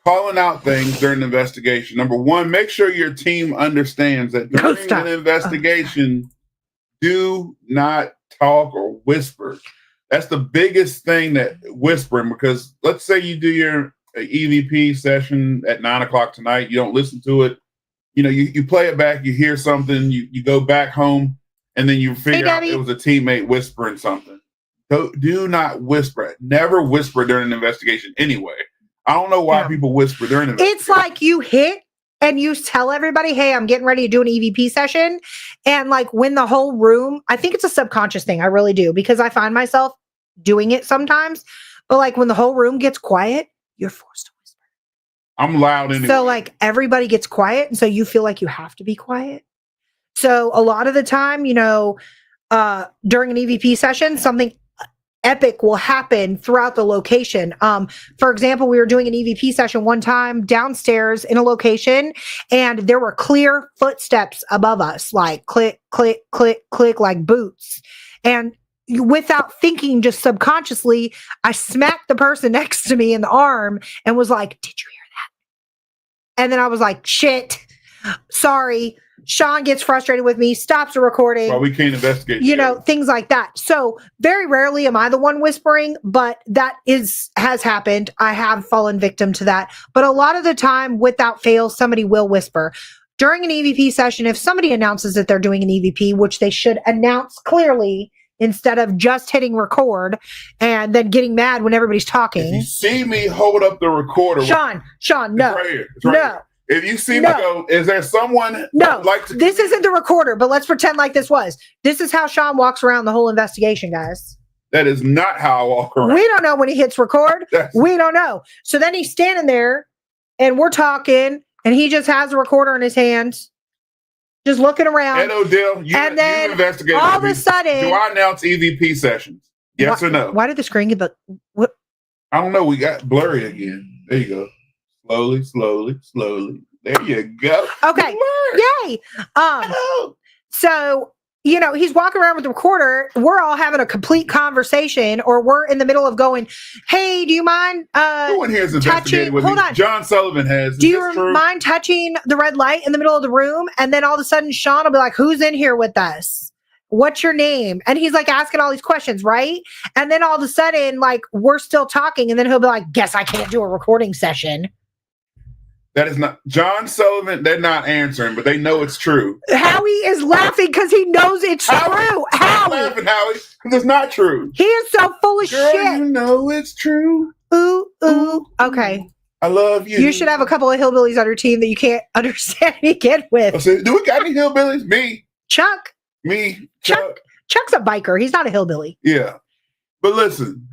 Speaker 1: Calling out things during the investigation. Number one, make sure your team understands that during an investigation, do not talk or whisper. That's the biggest thing, that whispering, because let's say you do your EVP session at 9:00 tonight. You don't listen to it. You know, you play it back, you hear something, you go back home, and then you figure out it was a teammate whispering something. Do not whisper. Never whisper during an investigation anyway. I don't know why people whisper during an investigation.
Speaker 2: It's like you hit and you tell everybody, hey, I'm getting ready to do an EVP session. And like when the whole room, I think it's a subconscious thing. I really do, because I find myself doing it sometimes. But like when the whole room gets quiet, you're forced to whisper.
Speaker 1: I'm loud anyway.
Speaker 2: So like everybody gets quiet. And so you feel like you have to be quiet. So a lot of the time, you know, during an EVP session, something epic will happen throughout the location. For example, we were doing an EVP session one time downstairs in a location, and there were clear footsteps above us, like click, click, click, click, like boots. And without thinking, just subconsciously, I smacked the person next to me in the arm and was like, did you hear that? And then I was like, shit, sorry. Sean gets frustrated with me, stops the recording.
Speaker 1: Well, we can't investigate.
Speaker 2: You know, things like that. So very rarely am I the one whispering, but that has happened. I have fallen victim to that. But a lot of the time, without fail, somebody will whisper. During an EVP session, if somebody announces that they're doing an EVP, which they should announce clearly instead of just hitting record and then getting mad when everybody's talking.
Speaker 1: If you see me hold up the recorder.
Speaker 2: Sean, no.
Speaker 1: It's right here. It's right here. If you see me go, is there someone like to?
Speaker 2: This isn't the recorder, but let's pretend like this was. This is how Sean walks around the whole investigation, guys.
Speaker 1: That is not how I walk around.
Speaker 2: We don't know when he hits record. We don't know. So then he's standing there and we're talking and he just has a recorder in his hands, just looking around.
Speaker 1: Ed O'Dell, you investigated.
Speaker 2: All of a sudden,
Speaker 1: do I announce EVP sessions? Yes or no?
Speaker 2: Why did the screen get what?
Speaker 1: I don't know. We got blurry again. There you go. Slowly, slowly, slowly. There you go.
Speaker 2: Okay. Yay. So, you know, he's walking around with the recorder. We're all having a complete conversation, or we're in the middle of going, hey, do you mind
Speaker 1: no one here is investigating with me.
Speaker 2: Hold on.
Speaker 1: John Sullivan has.
Speaker 2: Do you mind touching the red light in the middle of the room? And then all of a sudden, Sean will be like, who's in here with us? What's your name? And he's like asking all these questions, right? And then all of a sudden, like, we're still talking. And then he'll be like, guess I can't do a recording session.
Speaker 1: That is not John Sullivan. They're not answering, but they know it's true.
Speaker 2: Howie is laughing because he knows it's true. Howie.
Speaker 1: Laughing, Howie, because it's not true.
Speaker 2: He is so full of
Speaker 1: Girl,
Speaker 2: shit.
Speaker 1: You know it's true.
Speaker 2: Ooh. Okay.
Speaker 1: I love you.
Speaker 2: You should have a couple of hillbillies on your team that you can't understand any kid with.
Speaker 1: Do we got any hillbillies? Me.
Speaker 2: Chuck.
Speaker 1: Me.
Speaker 2: Chuck's a biker. He's not a hillbilly.
Speaker 1: Yeah. But listen.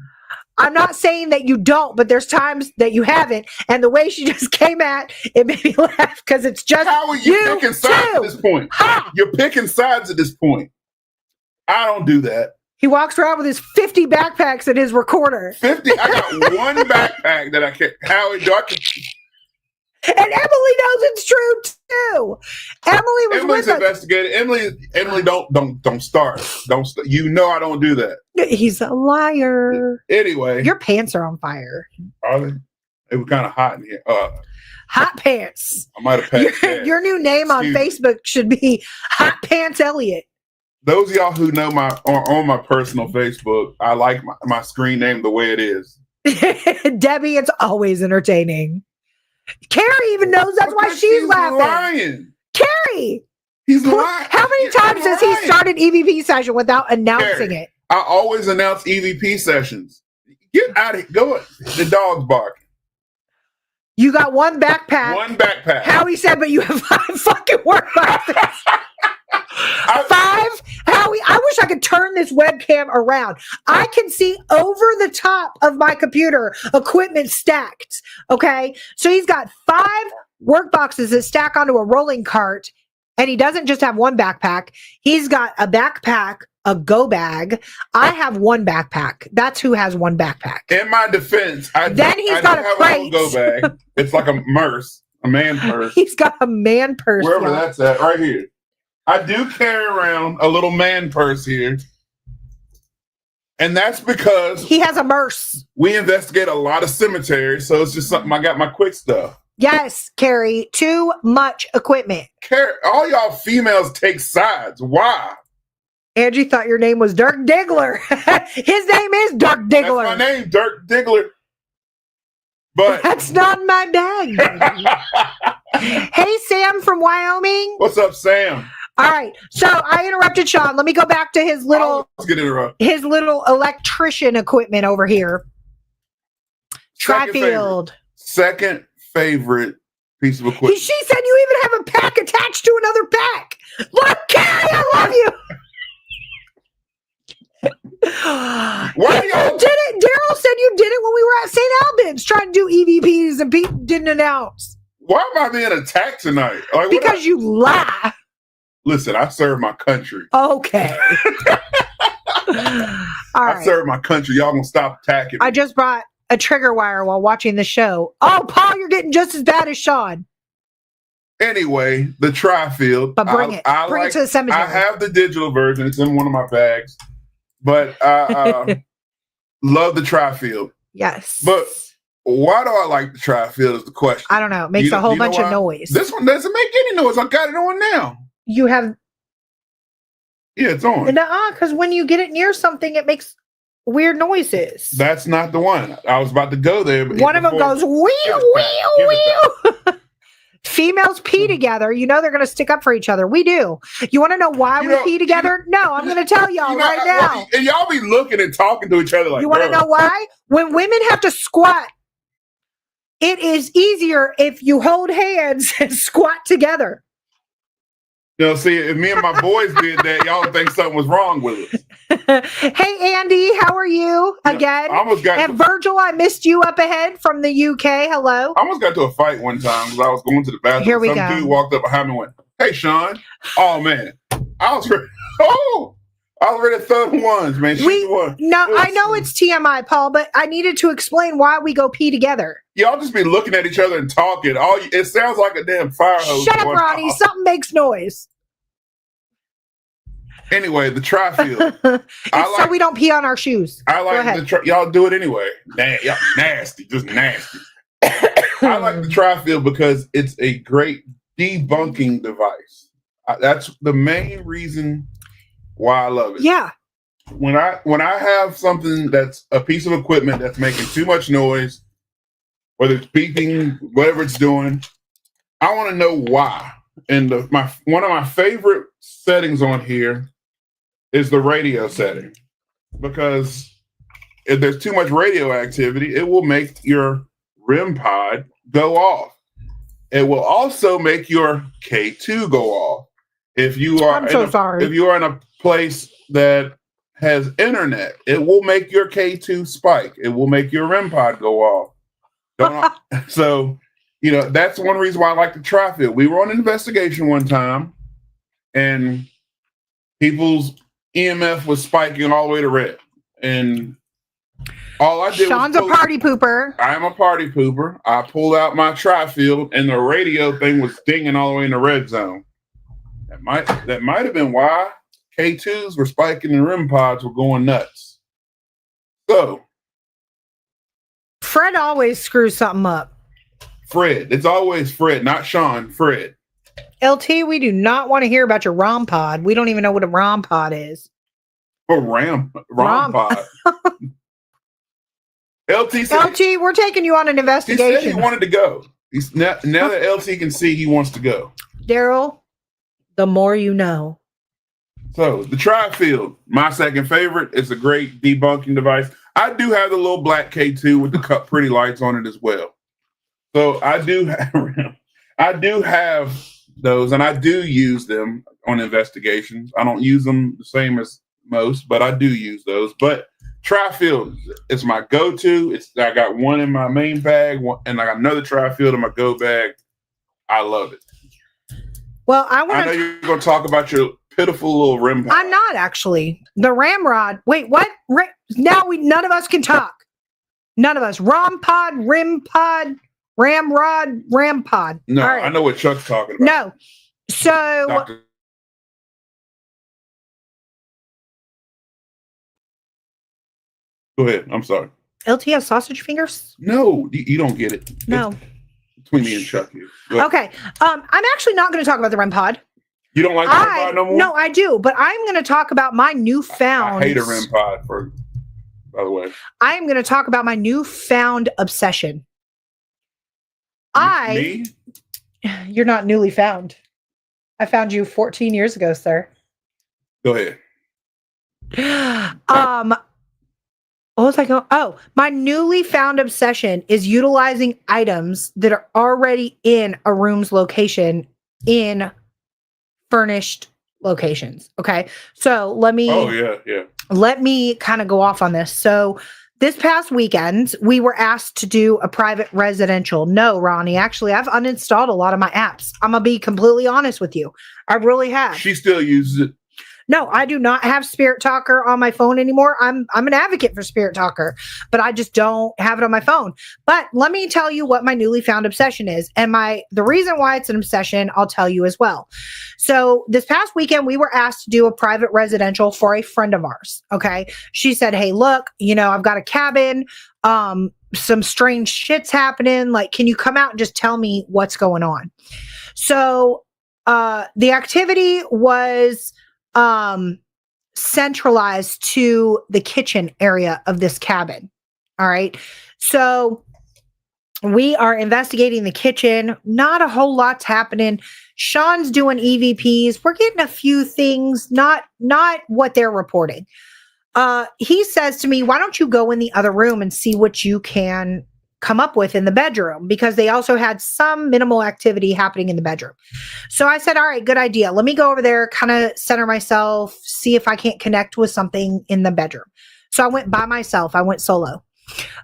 Speaker 2: I'm not saying that you don't, but there's times that you haven't. And the way she just came at, it made me laugh because it's just
Speaker 1: how are you picking sides at this point? Ha! You're picking sides at this point. I don't do that.
Speaker 2: He walks around with his 50 backpacks and his recorder.
Speaker 1: 50? I got one backpack that I can't. Howie, do I can...
Speaker 2: And Emily knows it's true too.
Speaker 1: Emily's investigated. Emily, don't start. You know I don't do that.
Speaker 2: He's a liar.
Speaker 1: Anyway,
Speaker 2: your pants are on fire.
Speaker 1: Are they? It was kind of hot in here.
Speaker 2: Hot Pants.
Speaker 1: I might have passed
Speaker 2: your new name on Facebook should be Hot Pants Elliot.
Speaker 1: Those of y'all who know on my personal Facebook, I like my screen name the way it is.
Speaker 2: Debbie, it's always entertaining. Carrie even knows that's why
Speaker 1: Because
Speaker 2: she's laughing.
Speaker 1: lying.
Speaker 2: Carrie,
Speaker 1: He's lying.
Speaker 2: how many times has he started EVP session without announcing
Speaker 1: Carrie,
Speaker 2: it?
Speaker 1: I always announce EVP sessions. Get out of here. Go. The dog's barking.
Speaker 2: You got one backpack.
Speaker 1: One backpack.
Speaker 2: Howie said, but you have 5 fucking workboxes. 5? Howie, I wish I could turn this webcam around. I can see over the top of my computer equipment stacked. Okay. So he's got 5 work boxes that stack onto a rolling cart. And he doesn't just have one backpack. He's got a backpack, a go bag. I have one backpack. That's who has one backpack.
Speaker 1: In my defense, I
Speaker 2: got a crate.
Speaker 1: Go bag. It's like a purse, a man purse.
Speaker 2: He's got a man purse.
Speaker 1: Wherever that's at, right here. I do carry around a little man purse here. And that's because
Speaker 2: he has a merce.
Speaker 1: We investigate a lot of cemeteries, so it's just something I got my quick stuff.
Speaker 2: Yes, Carrie, too much equipment.
Speaker 1: Carrie, all y'all females take sides. Why?
Speaker 2: Angie thought your name was Dirk Diggler. His name is Dirk Diggler.
Speaker 1: That's my name, Dirk Diggler. But
Speaker 2: that's not my bag. Hey, Sam from Wyoming.
Speaker 1: What's up, Sam?
Speaker 2: All right. So I interrupted Sean. Let me go back to his little electrician equipment over here. Trifield.
Speaker 1: Second favorite piece of equipment.
Speaker 2: She said you even have a pack attached to another pack. Look, Carrie, I love you.
Speaker 1: Why
Speaker 2: you did it? Daryl said you did it when we were at St. Albans trying to do EVPs and Pete didn't announce.
Speaker 1: Why am I being attacked tonight? Like,
Speaker 2: because you lie.
Speaker 1: Listen, I serve my country.
Speaker 2: Okay.
Speaker 1: I serve my country. Y'all gonna stop attacking me.
Speaker 2: I just brought a trigger wire while watching the show. Oh, Paul, you're getting just as bad as Sean.
Speaker 1: Anyway, the Trifield.
Speaker 2: But bring it to the cemetery.
Speaker 1: I have the digital version. It's in one of my bags. But I love the Trifield.
Speaker 2: Yes.
Speaker 1: But why do I like the Trifield is the question.
Speaker 2: I don't know. It makes a whole bunch of noise.
Speaker 1: This one doesn't make any noise. I got it on now.
Speaker 2: You have...
Speaker 1: Yeah, it's on.
Speaker 2: Because when you get it near something, it makes weird noises.
Speaker 1: That's not the one. I was about to go there. But
Speaker 2: one of them goes, wee. Females pee together. You know they're going to stick up for each other. We do. You want to know why we pee together? No, I'm going to tell y'all right now.
Speaker 1: And y'all be looking and talking to each other like,
Speaker 2: you want to know why? When women have to squat, it is easier if you hold hands and squat together.
Speaker 1: You know, see, if me and my boys did that, y'all think something was wrong with us.
Speaker 2: Hey, Andy, how are you? Again. And Virgil, I missed you up ahead from the UK. Hello.
Speaker 1: I almost got to a fight one time because I was going to the bathroom.
Speaker 2: Here we go.
Speaker 1: Some dude walked up behind me and went, "Hey, Sean." Oh, man. I was ready to throw the ones, man.
Speaker 2: I know it's TMI, Paul, but I needed to explain why we go pee together.
Speaker 1: Y'all just be looking at each other and talking. It sounds like a damn fire hose.
Speaker 2: Shut up, Ronnie. Something makes noise.
Speaker 1: Anyway, the Trifield.
Speaker 2: So we don't pee on our shoes.
Speaker 1: I like y'all do it anyway. Y'all nasty, just nasty. I like the Trifield because it's a great debunking device. That's the main reason why I love it.
Speaker 2: Yeah.
Speaker 1: When I have something that's a piece of equipment that's making too much noise, whether it's beeping, whatever it's doing, I want to know why. And one of my favorite settings on here is the radio setting, because if there's too much radio activity, it will make your REM pod go off. It will also make your K2 go off. If you are if you are in a place that has internet, it will make your K2 spike. It will make your REM pod go off. So, that's one reason why I like the Trifield. We were on an investigation one time, and people's EMF was spiking all the way to red. And all I did
Speaker 2: Sean's a party pooper.
Speaker 1: I'm a party pooper. I pulled out my Trifield, and the radio thing was dinging all the way in the red zone. That might have been why K2s were spiking and REM pods were going nuts. So
Speaker 2: Fred always screws something up.
Speaker 1: Fred. It's always Fred, not Sean. Fred.
Speaker 2: LT, we do not want to hear about your ROM pod. We don't even know what a ROM pod is.
Speaker 1: Or ROM pod. LT said,
Speaker 2: LT, we're taking you on an
Speaker 1: he
Speaker 2: investigation.
Speaker 1: said he wanted to go. He's now that LT can see, he wants to go.
Speaker 2: Daryl, the more you know.
Speaker 1: So the Tri-Field, my second favorite. It's a great debunking device. I do have the little black K2 with the pretty lights on it as well. So I do have those, and I do use them on investigations. I don't use them the same as most, but I do use those. But Tri-Field is my go-to. I got one in my main bag, and I got another Tri-Field in my go bag. I love it.
Speaker 2: Well, I
Speaker 1: know you're going to talk about your pitiful little rim pod.
Speaker 2: I'm not actually. The ramrod. Wait, what? Now none of us can talk. None of us. Rom pod, rim pod, ramrod, ram pod.
Speaker 1: No, right. I know what Chuck's talking about.
Speaker 2: No. So
Speaker 1: Dr. Go ahead. I'm sorry.
Speaker 2: LT has sausage fingers?
Speaker 1: No, you don't get it.
Speaker 2: No.
Speaker 1: It's between me and Chuck.
Speaker 2: Okay. I'm actually not going to talk about the REM pod.
Speaker 1: You don't like the REM pod no more?
Speaker 2: No, I do. But I'm going to talk about my newfound...
Speaker 1: I hate a REM pod, by the way.
Speaker 2: I am going to talk about my newfound obsession.
Speaker 1: Me?
Speaker 2: You're not newly found. I found you 14 years ago, sir.
Speaker 1: Go ahead.
Speaker 2: What was I going? Oh, my newly found obsession is utilizing items that are already in a room's location in furnished locations. Okay. So let me.
Speaker 1: Oh, yeah.
Speaker 2: Let me kind of go off on this. So this past weekend, we were asked to do a private residential. No, Ronnie, actually, I've uninstalled a lot of my apps. I'm going to be completely honest with you. I really have.
Speaker 1: She still uses it.
Speaker 2: No, I do not have Spirit Talker on my phone anymore. I'm an advocate for Spirit Talker, but I just don't have it on my phone. But let me tell you what my newly found obsession is. And the reason why it's an obsession, I'll tell you as well. So this past weekend, we were asked to do a private residential for a friend of ours. Okay. She said, hey, look, I've got a cabin. Some strange shit's happening. Like, can you come out and just tell me what's going on? So the activity was centralized to the kitchen area of this cabin. All right. So we are investigating the kitchen. Not a whole lot's happening. Sean's doing EVPs. We're getting a few things, not what they're reporting. He says to me, why don't you go in the other room and see what you can come up with in the bedroom, because they also had some minimal activity happening in the bedroom. So I said, all right, good idea. Let me go over there, kind of center myself, see if I can't connect with something in the bedroom. So I went by myself. I went solo.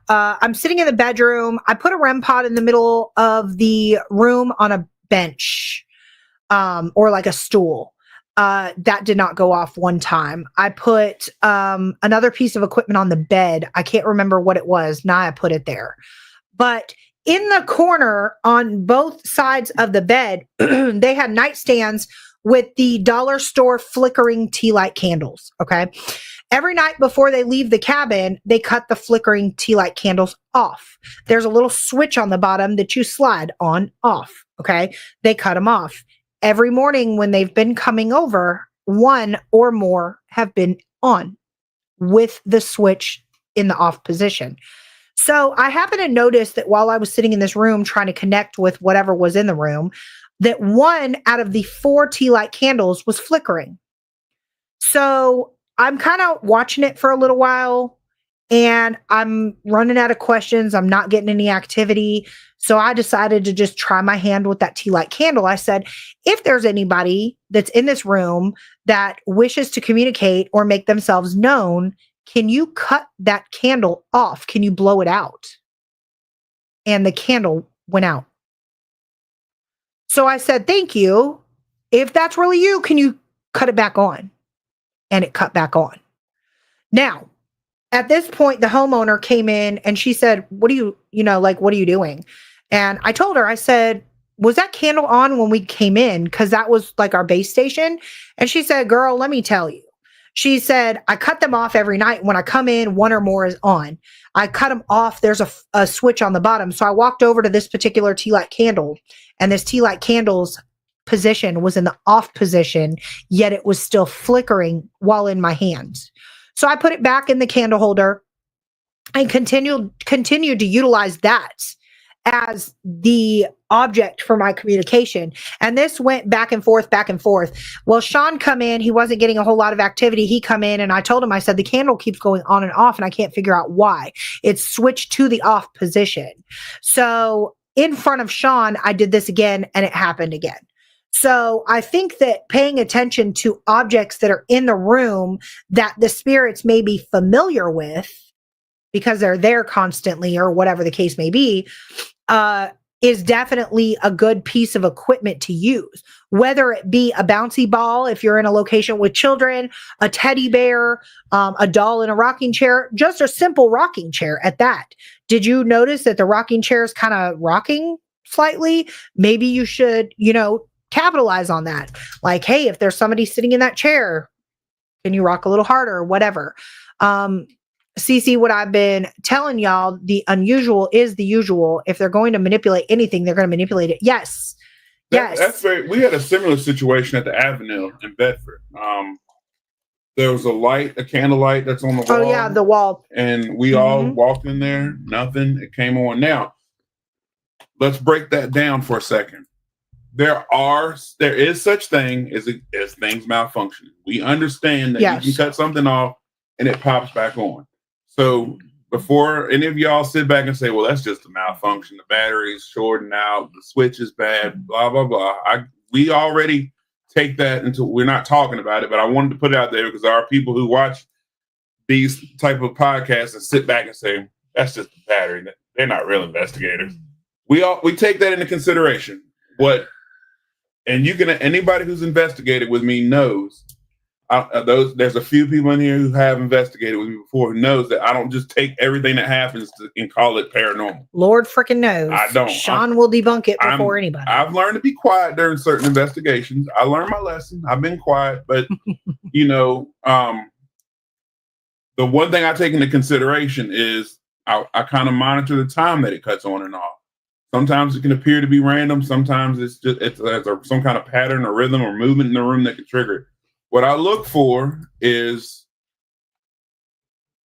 Speaker 2: I'm sitting in the bedroom. I put a REM pod in the middle of the room on a bench, or like a stool. That did not go off one time. I put another piece of equipment on the bed. I can't remember what it was. Now I put it there. But in the corner on both sides of the bed, they had nightstands with the dollar store flickering tea light candles. Okay. Every night before they leave the cabin, they cut the flickering tea light candles off. There's a little switch on the bottom that you slide on off. Okay. They cut them off. Every morning when they've been coming over, one or more have been on with the switch in the off position. So I happened to notice that while I was sitting in this room trying to connect with whatever was in the room, that one out of the 4 tea light candles was flickering. So I'm kind of watching it for a little while, and I'm running out of questions. I'm not getting any activity. So I decided to just try my hand with that tea light candle. I said, if there's anybody that's in this room that wishes to communicate or make themselves known, can you cut that candle off? Can you blow it out? And the candle went out. So I said, thank you. If that's really you, can you cut it back on? And it cut back on. Now, at this point, the homeowner came in and she said, what are you doing? And I told her, I said, was that candle on when we came in? Because that was like our base station. And she said, girl, let me tell you. She said, I cut them off every night. When I come in, one or more is on. I cut them off. There's a switch on the bottom. So I walked over to this particular tea light candle, and this tea light candle's position was in the off position, yet it was still flickering while in my hands. So I put it back in the candle holder. and continued to utilize that as the object for my communication. And this went back and forth, back and forth. Well, Sean come in, he wasn't getting a whole lot of activity. He come in and I told him, I said, the candle keeps going on and off and I can't figure out why. It's switched to the off position. So in front of Sean, I did this again and it happened again. So I think that paying attention to objects that are in the room that the spirits may be familiar with because they're there constantly or whatever the case may be, is definitely a good piece of equipment to use, whether it be a bouncy ball, if you're in a location with children, a teddy bear, a doll in a rocking chair, just a simple rocking chair at that. Did you notice that the rocking chair is kind of rocking slightly? Maybe you should, capitalize on that. Like, hey, if there's somebody sitting in that chair, can you rock a little harder or whatever? Cece, what I've been telling y'all, the unusual is the usual. If they're going to manipulate anything, they're going to manipulate it. Yes.
Speaker 1: That's very. We had a similar situation at the Avenue in Bedford. There was a candlelight that's on the wall.
Speaker 2: Oh yeah, the wall.
Speaker 1: And we all walked in there. Nothing. It came on. Now, let's break that down for a second. There is such thing as things malfunctioning. We understand that you can cut something off and it pops back on. So before any of y'all sit back and say, well, that's just a malfunction. The battery's shorting out. The switch is bad, blah, blah, blah. We already take that into, we're not talking about it, but I wanted to put it out there because there are people who watch these type of podcasts and sit back and say, that's just the battery. They're not real investigators. We take that into consideration. Anybody who's investigated with me knows, there's a few people in here who have investigated with me before who knows that I don't just take everything that happens and call it paranormal.
Speaker 2: Lord freaking knows.
Speaker 1: I don't.
Speaker 2: Sean will debunk it before anybody.
Speaker 1: I've learned to be quiet during certain investigations. I learned my lesson. I've been quiet, but the one thing I take into consideration is I kind of monitor the time that it cuts on and off. Sometimes it can appear to be random. Sometimes it's some kind of pattern or rhythm or movement in the room that can trigger it. What I look for is,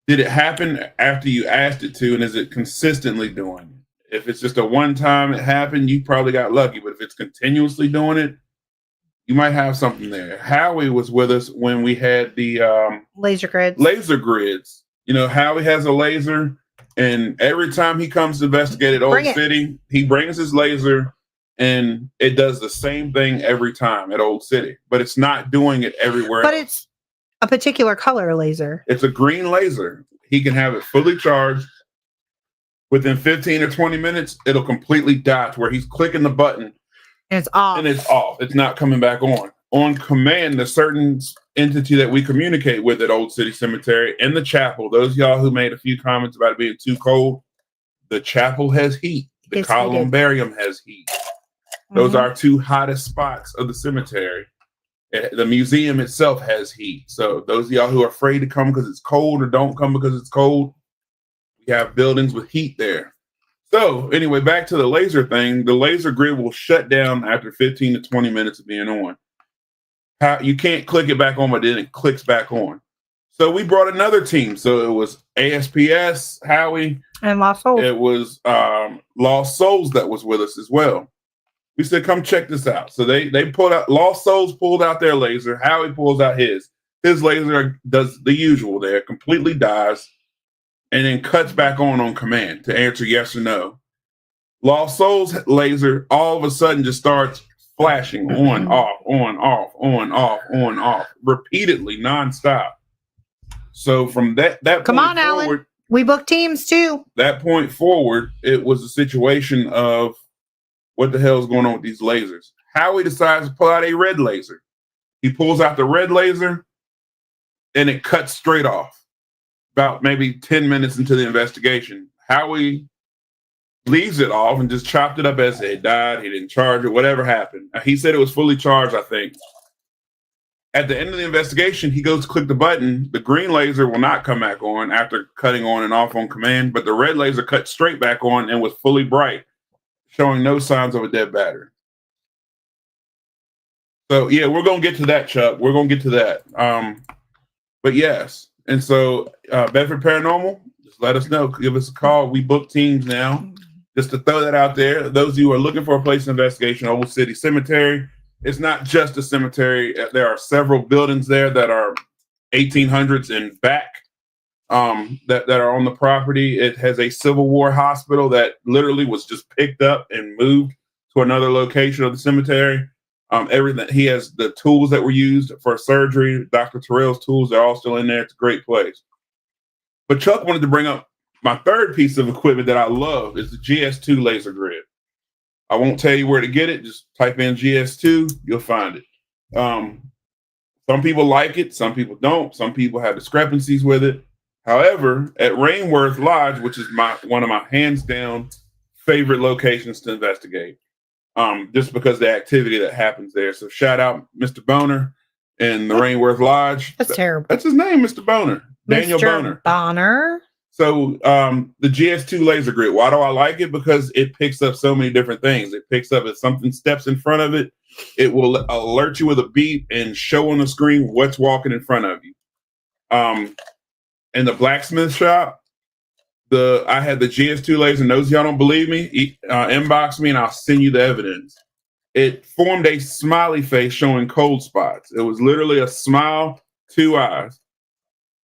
Speaker 1: did it happen after you asked it to, and is it consistently doing it? If it's just a one time it happened, you probably got lucky. But if it's continuously doing it, you might have something there. Howie was with us when we had the
Speaker 2: laser grids.
Speaker 1: Howie has a laser, and every time he comes to investigate at Old City, he brings his laser. And it does the same thing every time at Old City, but it's not doing it everywhere.
Speaker 2: But it's a particular color laser.
Speaker 1: It's a green laser. He can have it fully charged. Within 15 or 20 minutes, it'll completely die to where he's clicking the button.
Speaker 2: And it's off.
Speaker 1: It's not coming back on. On command, the certain entity that we communicate with at Old City Cemetery and the chapel, those of y'all who made a few comments about it being too cold, the chapel has heat. The columbarium has heat. Those are two hottest spots of the cemetery. The museum itself has heat. So those of y'all who are afraid to come because it's cold or don't come because it's cold, we have buildings with heat there. So anyway, back to the laser thing. The laser grid will shut down after 15 to 20 minutes of being on. You can't click it back on, but then it clicks back on. So we brought another team. So it was ASPS, Howie.
Speaker 2: And Lost Souls.
Speaker 1: It was Lost Souls that was with us as well. We said, come check this out. So they pulled out, Lost Souls pulled out their laser. Howie pulls out his. His laser does the usual there, completely dies, and then cuts back on command to answer yes or no. Lost Souls laser all of a sudden just starts flashing on, off, on, off, on, off, on, off, repeatedly, nonstop. So from that
Speaker 2: come
Speaker 1: point
Speaker 2: on,
Speaker 1: forward,
Speaker 2: Alan. We book teams too.
Speaker 1: That point forward, it was a situation of, what the hell is going on with these lasers? Howie decides to pull out a red laser. He pulls out the red laser and it cuts straight off. About maybe 10 minutes into the investigation, Howie leaves it off and just chopped it up as it died. He didn't charge it, whatever happened. He said it was fully charged, I think. At the end of the investigation, he goes to click the button. The green laser will not come back on after cutting on and off on command, but the red laser cut straight back on and was fully bright, showing no signs of a dead battery. So, yeah, we're going to get to that, Chuck. We're going to get to that. But yes. And so, Bedford Paranormal, just let us know. Give us a call. We book teams now. Just to throw that out there, those of you who are looking for a place of investigation, Old City Cemetery. It's not just a cemetery. There are several buildings there that are 1800s and back that are on the property. It has a Civil War hospital that literally was just picked up and moved to another location of the cemetery. Everything, he has the tools that were used for surgery, Dr. Terrell's tools, they're all still in there. It's a great place. But Chuck wanted to bring up my third piece of equipment that I love is the GS2 laser grid. I won't tell you where to get it. Just type in GS2, you'll find it. Some people like it, some people don't. Some people have discrepancies with it. However, at Rainworth Lodge, which is one of my hands down favorite locations to investigate, just because of the activity that happens there. So shout out Mr. Boner and the Rainworth Lodge.
Speaker 2: That's terrible.
Speaker 1: That's his name, Mr. Boner. Daniel
Speaker 2: Mr. Boner.
Speaker 1: So the GS2 laser grid, why do I like it? Because it picks up so many different things. It picks up if something steps in front of it, it will alert you with a beep and show on the screen what's walking in front of you. In the blacksmith shop, I had the GS2 laser, and those of y'all don't believe me, inbox me and I'll send you the evidence. It formed a smiley face showing cold spots. It was literally a smile, 2 eyes.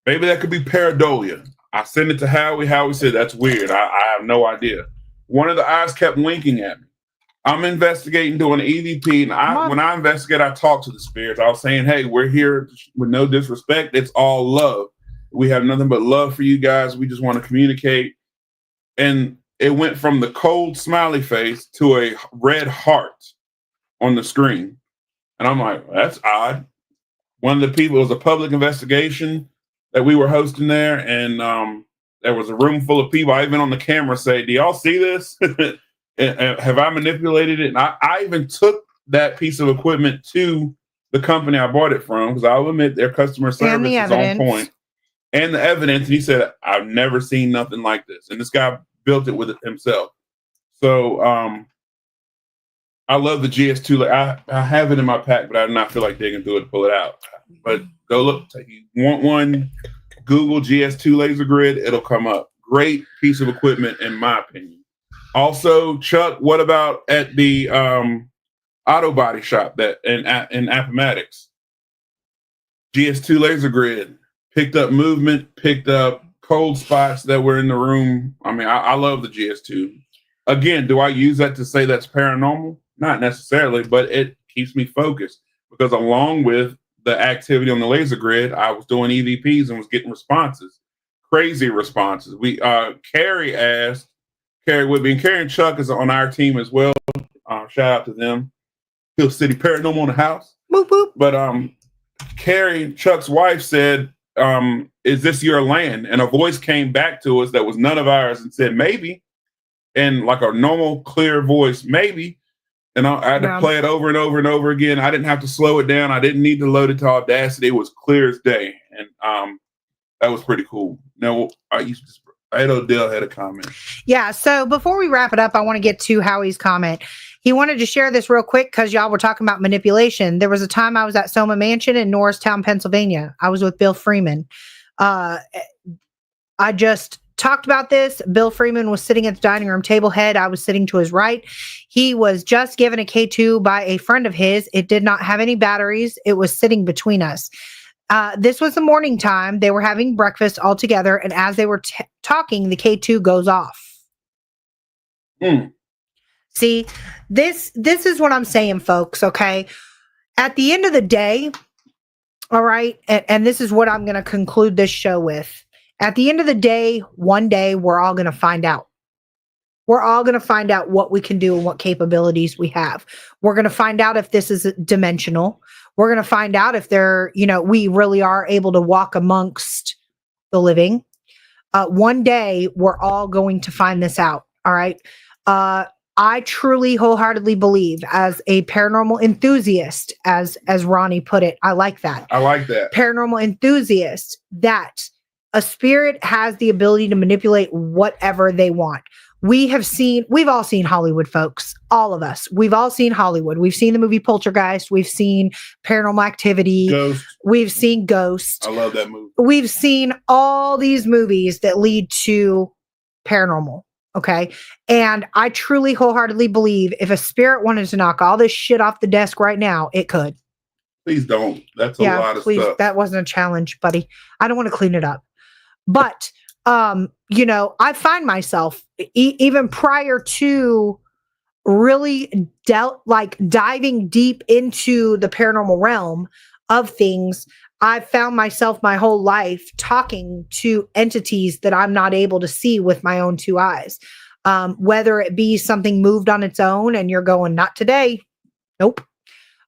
Speaker 1: Maybe that could be pareidolia. I sent it to Howie. Howie said, that's weird. I have no idea. One of the eyes kept winking at me. I'm investigating, doing an EVP, and when I investigate, I talk to the spirits. I was saying, hey, we're here with no disrespect. It's all love. We have nothing but love for you guys. We just want to communicate. And it went from the cold smiley face to a red heart on the screen. And I'm like, that's odd. One of the people, it was a public investigation that we were hosting there, and there was a room full of people. I even on the camera say, do y'all see this? And have I manipulated it? And I even took that piece of equipment to the company I bought it from, because I'll admit their customer service is on point. And the evidence, and he said, I've never seen nothing like this. And this guy built it with it himself. So I love the GS2. I have it in my pack, but I do not feel like digging through it to pull it out. But go look. If you want one, Google GS2 laser grid. It'll come up. Great piece of equipment, in my opinion. Also, Chuck, what about at the auto body shop in Appomattox? GS2 laser grid picked up movement, picked up cold spots that were in the room. I mean, I love the GS2. Again, do I use that to say that's paranormal? Not necessarily, but it keeps me focused, because along with the activity on the laser grid, I was doing EVPs and was getting responses, crazy responses. Carrie asked, Carrie Whitby, and Carrie and Chuck is on our team as well. Shout out to them. Hill City Paranormal in the house. Boop, boop. But Carrie, Chuck's wife, said, is this your land? And a voice came back to us that was none of ours and said, maybe. And like a normal, clear voice, maybe. And I had to play it over and over and over again. I didn't have to slow it down. I didn't need to load it to Audacity. It was clear as day. And that was pretty cool. Now, Ed Odell had a comment.
Speaker 2: Yeah. So before we wrap it up, I want to get to Howie's comment. He wanted to share this real quick because y'all were talking about manipulation. There was a time I was at Soma Mansion in Norristown, Pennsylvania. I was with Bill Freeman. I just talked about this. Bill Freeman was sitting at the dining room table head. I was sitting to his right. He was just given a K2 by a friend of his. It did not have any batteries. It was sitting between us. This was the morning time. They were having breakfast all together. And as they were talking, the K2 goes off. See, this is what I'm saying, folks. Okay. At the end of the day, all right. And this is what I'm going to conclude this show with. At the end of the day, one day, we're all going to find out. We're all going to find out what we can do and what capabilities we have. We're going to find out if this is dimensional. We're going to find out if we really are able to walk amongst the living. One day, we're all going to find this out. All right. I truly, wholeheartedly believe, as a paranormal enthusiast, as Ronnie put it, I like that.
Speaker 1: I like that.
Speaker 2: Paranormal enthusiast, that a spirit has the ability to manipulate whatever they want. we've all seen Hollywood, folks. All of us. We've all seen Hollywood. We've seen the movie Poltergeist. We've seen Paranormal Activity.
Speaker 1: Ghost.
Speaker 2: We've seen Ghost.
Speaker 1: I love that movie.
Speaker 2: We've seen all these movies that lead to paranormal. Okay. And I truly wholeheartedly believe if a spirit wanted to knock all this shit off the desk right now, it could.
Speaker 1: Please don't. That's a lot of stuff.
Speaker 2: That wasn't a challenge, buddy. I don't want to clean it up. But, I find myself even prior to really diving deep into the paranormal realm of things, I've found myself my whole life talking to entities that I'm not able to see with my own two eyes. Whether it be something moved on its own and you're going, not today. Nope.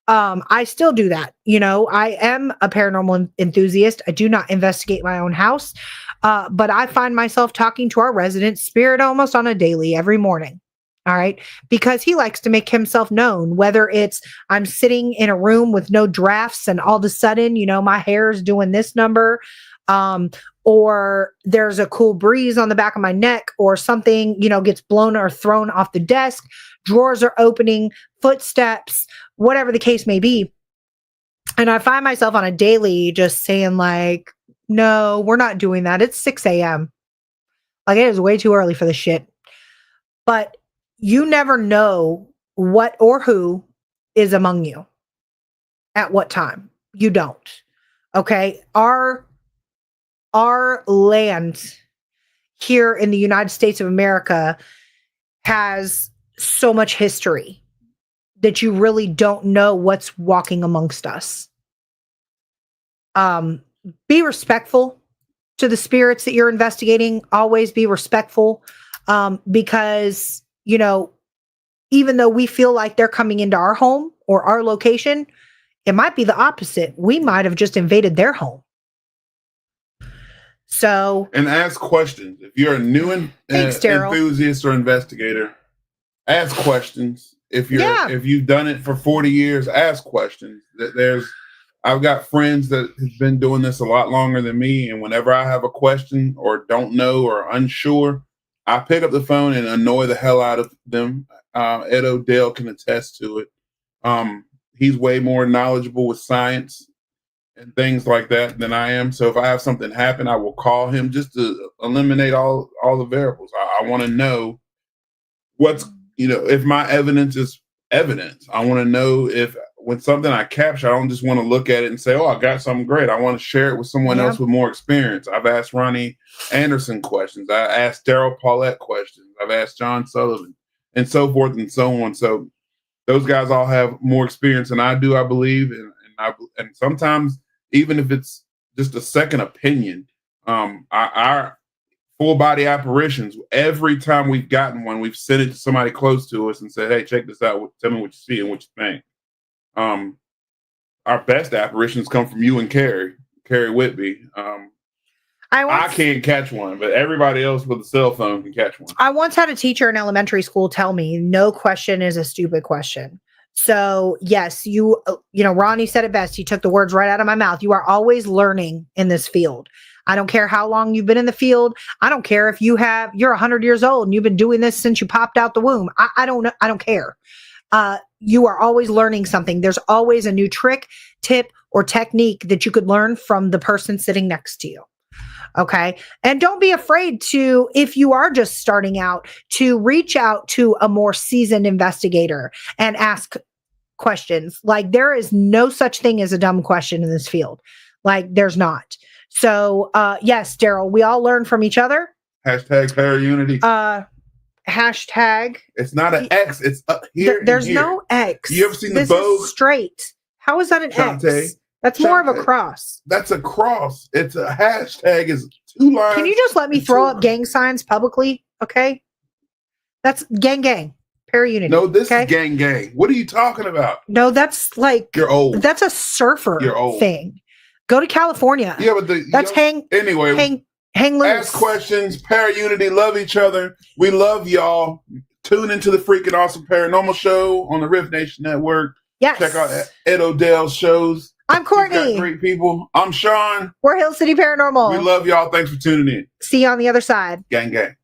Speaker 2: I still do that. I am a paranormal enthusiast. I do not investigate my own house. But I find myself talking to our resident spirit almost on a daily, every morning. All right. Because he likes to make himself known, whether it's I'm sitting in a room with no drafts and all of a sudden, my hair is doing this number, or there's a cool breeze on the back of my neck, or something, gets blown or thrown off the desk, drawers are opening, footsteps, whatever the case may be. And I find myself on a daily just saying like, no, we're not doing that. It's 6 a.m. Like, it is way too early for this shit. But you never know what or who is among you at what time. You don't. Okay. Our land here in the United States of America has so much history that you really don't know what's walking amongst us. Be respectful to the spirits that you're investigating. Always be respectful, because, even though we feel like they're coming into our home or our location, it might be the opposite. We might have just invaded their home. So,
Speaker 1: and ask questions. If you're a new enthusiast or investigator, ask questions. If you've done it for 40 years, ask questions. I've got friends that have been doing this a lot longer than me, and whenever I have a question or don't know or unsure, I pick up the phone and annoy the hell out of them. Ed O'Dell can attest to it. He's way more knowledgeable with science and things like that than I am. So if I have something happen, I will call him just to eliminate all the variables. I want to know what's, if my evidence is evidence. I want to know if when something I capture, I don't just want to look at it and say, oh, I got something great. I want to share it with someone else with more experience. I've asked Ronnie Anderson questions. I asked Daryl Paulette questions. I've asked John Sullivan, and so forth and so on. So those guys all have more experience than I do, I believe. And sometimes, even if it's just a second opinion, our full body apparitions, every time we've gotten one, we've sent it to somebody close to us and said, hey, check this out. Tell me what you see and what you think. Our best apparitions come from you and Carrie Whitby. I can't catch one, but everybody else with a cell phone can catch one.
Speaker 2: I once had a teacher in elementary school tell me, no question is a stupid question. So yes, Ronnie said it best. He took the words right out of my mouth. You are always learning in this field. I don't care how long you've been in the field. I don't care if you're 100 years old and you've been doing this since you popped out the womb. I don't know. I don't care. You are always learning something. There's always a new trick, tip, or technique that you could learn from the person sitting next to you. Okay. And don't be afraid to, if you are just starting out, to reach out to a more seasoned investigator and ask questions. Like, there is no such thing as a dumb question in this field. Like, there's not. So, yes, Daryl, we all learn from each other.
Speaker 1: Hashtag Paraunity.
Speaker 2: Hashtag.
Speaker 1: It's not an X. It's here.
Speaker 2: There's no X.
Speaker 1: You ever seen
Speaker 2: this
Speaker 1: the Vogue?
Speaker 2: Is straight. How is that an X? That's more of a cross.
Speaker 1: That's a cross. It's a hashtag. Is 2 lines.
Speaker 2: Can you just let me throw up gang signs publicly? Okay. That's gang. Paraunity.
Speaker 1: No, this is gang. What are you talking about?
Speaker 2: No, that's like,
Speaker 1: you're old.
Speaker 2: That's a surfer thing. Go to California.
Speaker 1: Yeah, but
Speaker 2: that's hang loose.
Speaker 1: Ask questions. Paraunity. Love each other. We love y'all. Tune into the freaking awesome Paranormal Show on the Riff Nation Network.
Speaker 2: Yes.
Speaker 1: Check out Ed O'Dell's shows.
Speaker 2: I'm Courtney.
Speaker 1: Great people. I'm Sean.
Speaker 2: We're Hill City Paranormal.
Speaker 1: We love y'all. Thanks for tuning in.
Speaker 2: See you on the other side.
Speaker 1: Gang.